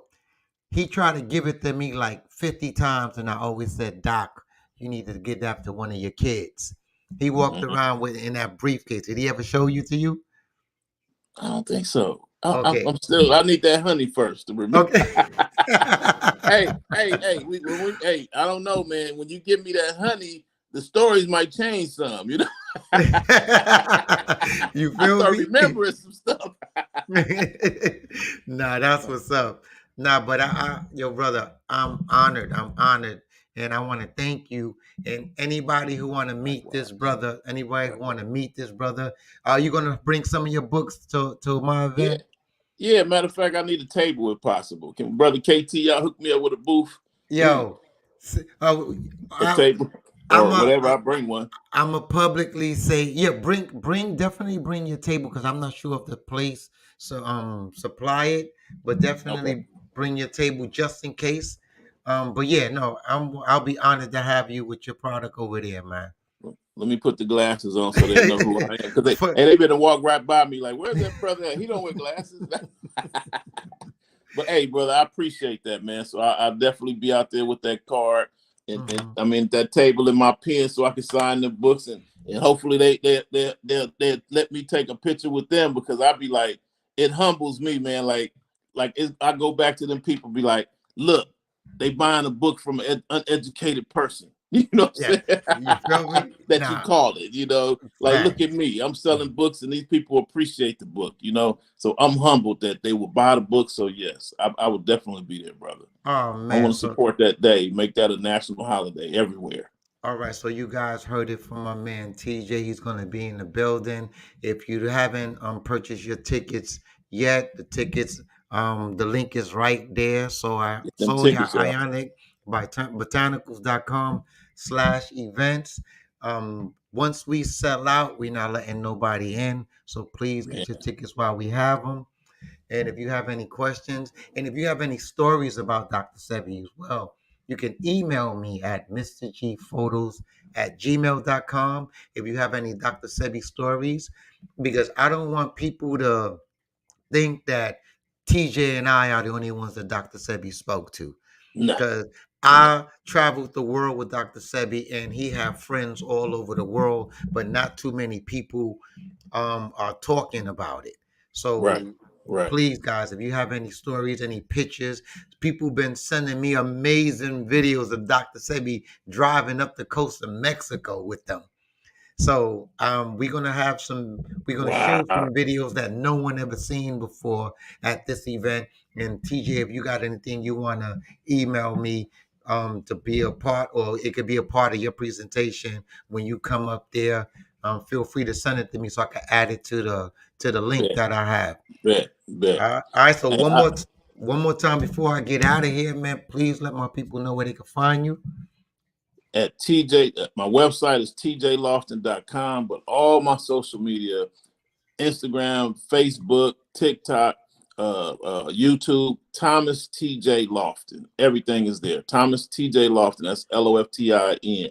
He tried to give it to me like 50 times, and I always said, Doc, you need to get that to one of your kids. He walked Mhm. around with it in that briefcase. Did he ever show you to you? I don't think so. Okay. I'm still. I need that honey first to remember. Okay. Hey. Hey, I don't know, man. When you give me that honey, the stories might change some. You know. You I feel start me? remembering some stuff. Nah, that's what's up. Nah, but yo, brother, I'm honored. I'm honored, and I want to thank you. And anybody who want to meet this Likewise. brother, anybody who want Likewise. to meet this brother, are you gonna bring some of your books to my Yeah. event? Yeah. Matter of fact, I need a table if possible. Can brother KT y'all hook me up with a booth, please? Yo, A I, table I'm or whatever. I bring one. I'm a publicly say, yeah, definitely bring your table because I'm not sure if the place supply it, but Okay. definitely bring your table just in case. But yeah, no, I'll be honored to have you with your product over there, man. Let me put the glasses on so they'll know who I am. Because For- they better walk right by me like, where's that brother at? He don't wear glasses. But hey, brother, I appreciate that, man. So I'll definitely be out there with that card and Mhm. I mean that table in my pen so I can sign the books and hopefully they let me take a picture with them because I'll be like, it humbles me, man. I go back to them people, be like, look, they buying a book from an uneducated person. You know what Yeah, I'm saying? you feel me? That you Nah, call it, like look fact. at me. I'm selling books and these people appreciate the book. So I'm humbled that they will buy the book. So yes, I would definitely be there, brother. Oh I man, want to so support that day, make that a national holiday everywhere. all right, so you guys heard it from my man TJ. He's going to be in the building. If you haven't purchased your tickets yet, the link is right there. So I Get them sold your tickets out. ionic by botanicals.com/events. Once we sell out, we're not letting nobody in. So please Man, get your tickets while we have them. And if you have any questions, and if you have any stories about Dr. Sebi as well, you can email me at mrgphotos@gmail.com if you have any Dr. Sebi stories, because I don't want people to think that TJ and I are the only ones that Dr. Sebi spoke to. no, Because no, I traveled the world with Dr. Sebi and he have friends all over the world, but not too many people are talking about it. right, So right. please, guys, if you have any stories, any pictures, people been sending me amazing videos of Dr. Sebi driving up the coast of Mexico with them. So we're gonna show Wow. some videos that no one ever seen before at this event. And TJ, if you got anything you wanna email me to be a part, or it could be a part of your presentation when you come up there, feel free to send it to me so I can add it to the link Bet, that I have. bet. All right, so Hey, I, one more time before I get out of here, man. Please let my people know where they can find you. at TJ, my website is tjlofton.com, but all my social media, Instagram, Facebook, TikTok, YouTube, Thomas TJ Lofton. Everything is there. Thomas TJ Lofton. That's Loftin.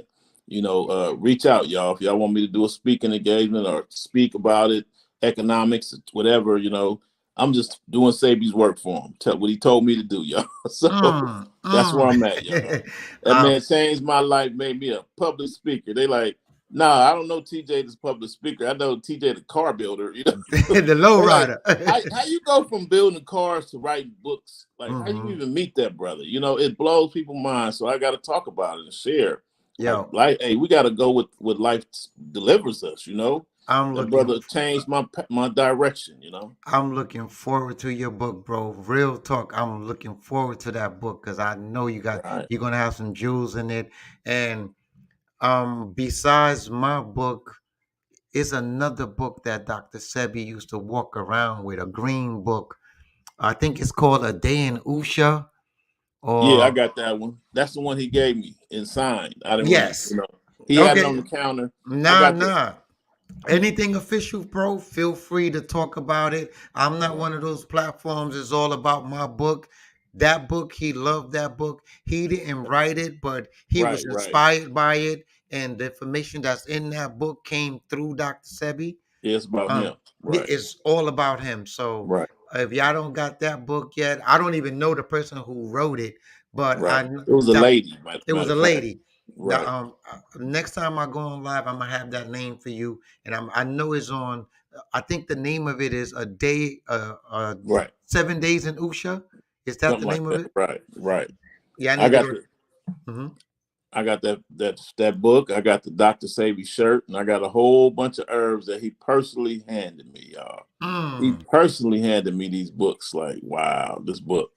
Reach out, y'all. If y'all want me to do a speaking engagement or speak about it, economics, whatever, I'm just doing Sebi's work for him. Tell what he told me to do, y'all. So Mm, that's where I'm at, y'all. mm. That man changed my life, made me a public speaker. They like, nah, I don't know TJ this public speaker. I know TJ the car builder. The low They like, rider. how you go from building cars to writing books? Like, how you Hmm. even meet that brother? It blows people's minds. So I got to talk about it and share. Yo, Hey, we got to go with what life delivers us. I'm That looking brother changed my direction. I'm looking forward to your book, bro. Real talk. I'm looking forward to that book because I know Right. you're gonna have some jewels in it. And besides my book, is another book that Dr. Sebi used to walk around with, a green book. I think it's called A Day in Usha. Yeah, I Or got that one. That's the one he gave me and signed. I didn't really, yes. he had it Okay. on the counter. I Nah, got the nah. Anything official, bro, feel free to talk about it. I'm not right, one of those platforms. It's all about my book. That book, he loved that book. He didn't write it, but he was right. inspired by it. And the information that's in that book came through Dr. Sebi. Yeah, it's about him. Yeah, Right, it's all about him. So right, if y'all don't got that book yet, I don't even know the person who wrote it, but right. I It was a that lady, it was matter a of fact. lady. Right, Next time I go on live, I'm gonna have that name for you, and I know it's on. I think the name of it is a day, right. 7 days in Usha. Is that the Something like name of that. it? Right. Yeah, I I need to got go. the Hmm. I got that book. I got the Dr. Sebi shirt, and I got a whole bunch of herbs that he personally handed me, y'all. He Mm, personally handed me these books. Like, wow, this book.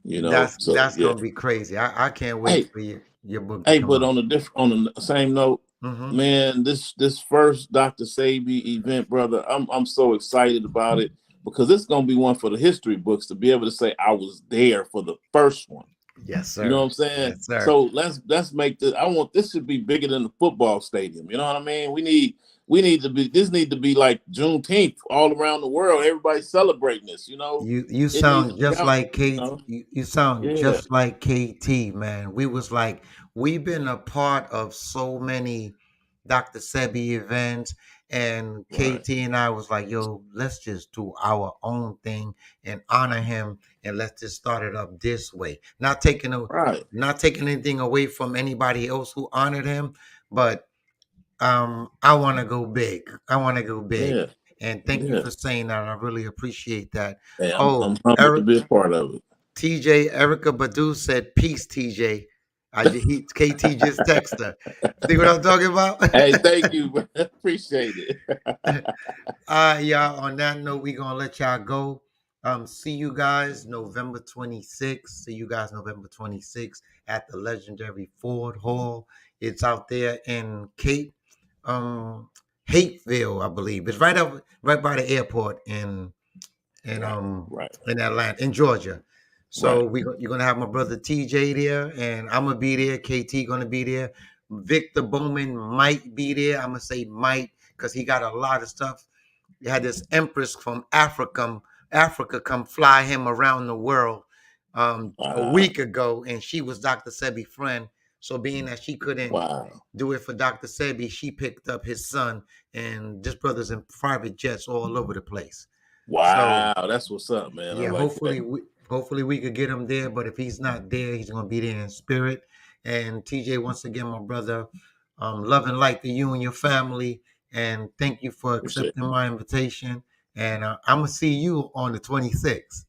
So that's yeah. gonna be crazy. I can't wait Hey, for your book to hey, come but out. on the same note, Hmm. man, this first Dr. Sebi event, brother, I'm so excited about it because it's gonna be one for the history books to be able to say I was there for the first one. Yes, You know sir. what I'm saying? Yes, sir. So let's make this. I want this should be bigger than the football stadium. You know what I mean? We need to be. This need to be like Juneteenth all around the world. Everybody celebrating this. You It needs sound to just count. like Kate. You sound Yeah. just like KT, man. We've been a part of so many Dr. Sebi events, and Right. KT and I was like, yo, let's just do our own thing and honor him, and let's just start it up this way. Right. Not taking anything away from anybody else who honored him, but I want to go big. I want to go big. Yeah. And thank you Yeah. for saying that. I really appreciate that. Hey, I'm Oh, humbled to be a part of it. TJ, Erica Badu said, peace, TJ. KT just texted her. See what I'm talking about? Hey, thank you. Appreciate it. Y'all, on that note, we're going to let y'all go. See you guys November 26th. See you guys November 26th at the legendary Ford Hall. It's out there in um, Hateville, I believe. It's right by the airport in Right. um Right. in Atlanta, in Georgia. Right. So you're gonna have my brother TJ there, and I'm gonna be there. KT gonna be there. Victor Bowman might be there. I'm gonna say might because he got a lot of stuff. You had this empress from Africa come fly him around the world a Wow. week ago, and she was Dr. Sebi's friend. So being that she couldn't Wow. do it for Dr. Sebi, she picked up his son, and this brother's in private jets all over the place. So Wow. That's what's up, man. I yeah, like that. hopefully we could get him there. But if he's not there, he's gonna be there in spirit. And TJ, once again, my brother, love and light to you and your family. And thank you for Appreciate accepting my invitation. And I'm gonna see you on the 26th.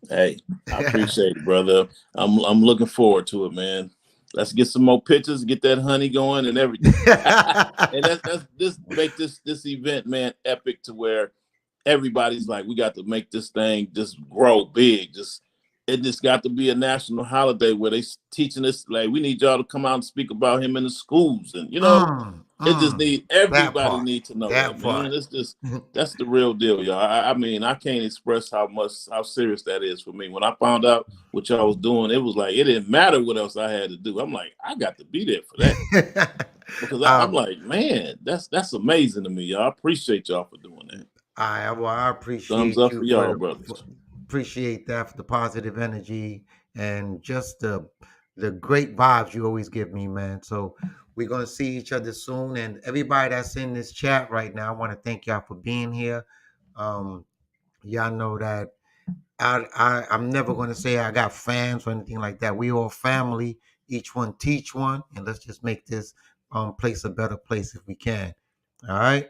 Hey, I appreciate it, brother. I'm looking forward to it, man. Let's get some more pictures, get that honey going and everything. And that's this make this event, man, epic to where everybody's like, we got to make this thing just grow big. It just got to be a national holiday where they teaching us, like, we need y'all to come out and speak about him in the schools. And, it just everybody needs to know that, man. It's just, that's the real deal, y'all. I mean, I can't express how serious that is for me. When I found out what y'all was doing, it was like, it didn't matter what else I had to do. I'm like, I got to be there for that. Because I'm like, man, that's amazing to me, y'all. I appreciate y'all for doing that. I appreciate thumbs up you for y'all, brothers. Appreciate that for the positive energy and just the great vibes you always give me, man. So we're gonna see each other soon, and everybody that's in this chat right now, I want to thank y'all for being here. Y'all know that I'm never gonna say I got fans or anything like that. We all family, each one teach one, and let's just make this place a better place if we can. All right.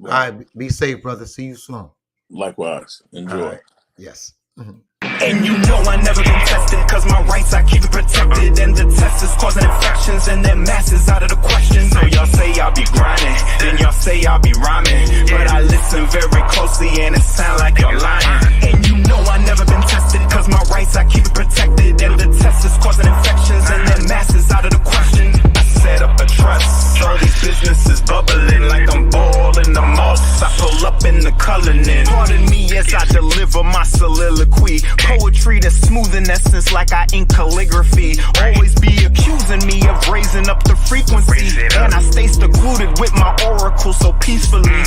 All right, be safe, brother. See you soon. Likewise. Enjoy. Right. Yes. And you know I never been tested, cause my rights I keep it protected. And the test is causing infections and then masses out of the question. So y'all say I'll be grinding, then y'all say I'll be rhyming, but I listen very closely and it sound like you're lying. And you know I never been tested, cause my rights I keep it protected. And the test is causing infections and then masses out of the question. I set up a trust, all these businesses bubbling like I'm boiling the moss. I pull up in the coloring. Pardon me as I deliver my soliloquy. Poetry that's smooth in essence like I ink calligraphy. Always be accusing me of raising up the frequency. And I stay secluded with my oracle so peacefully.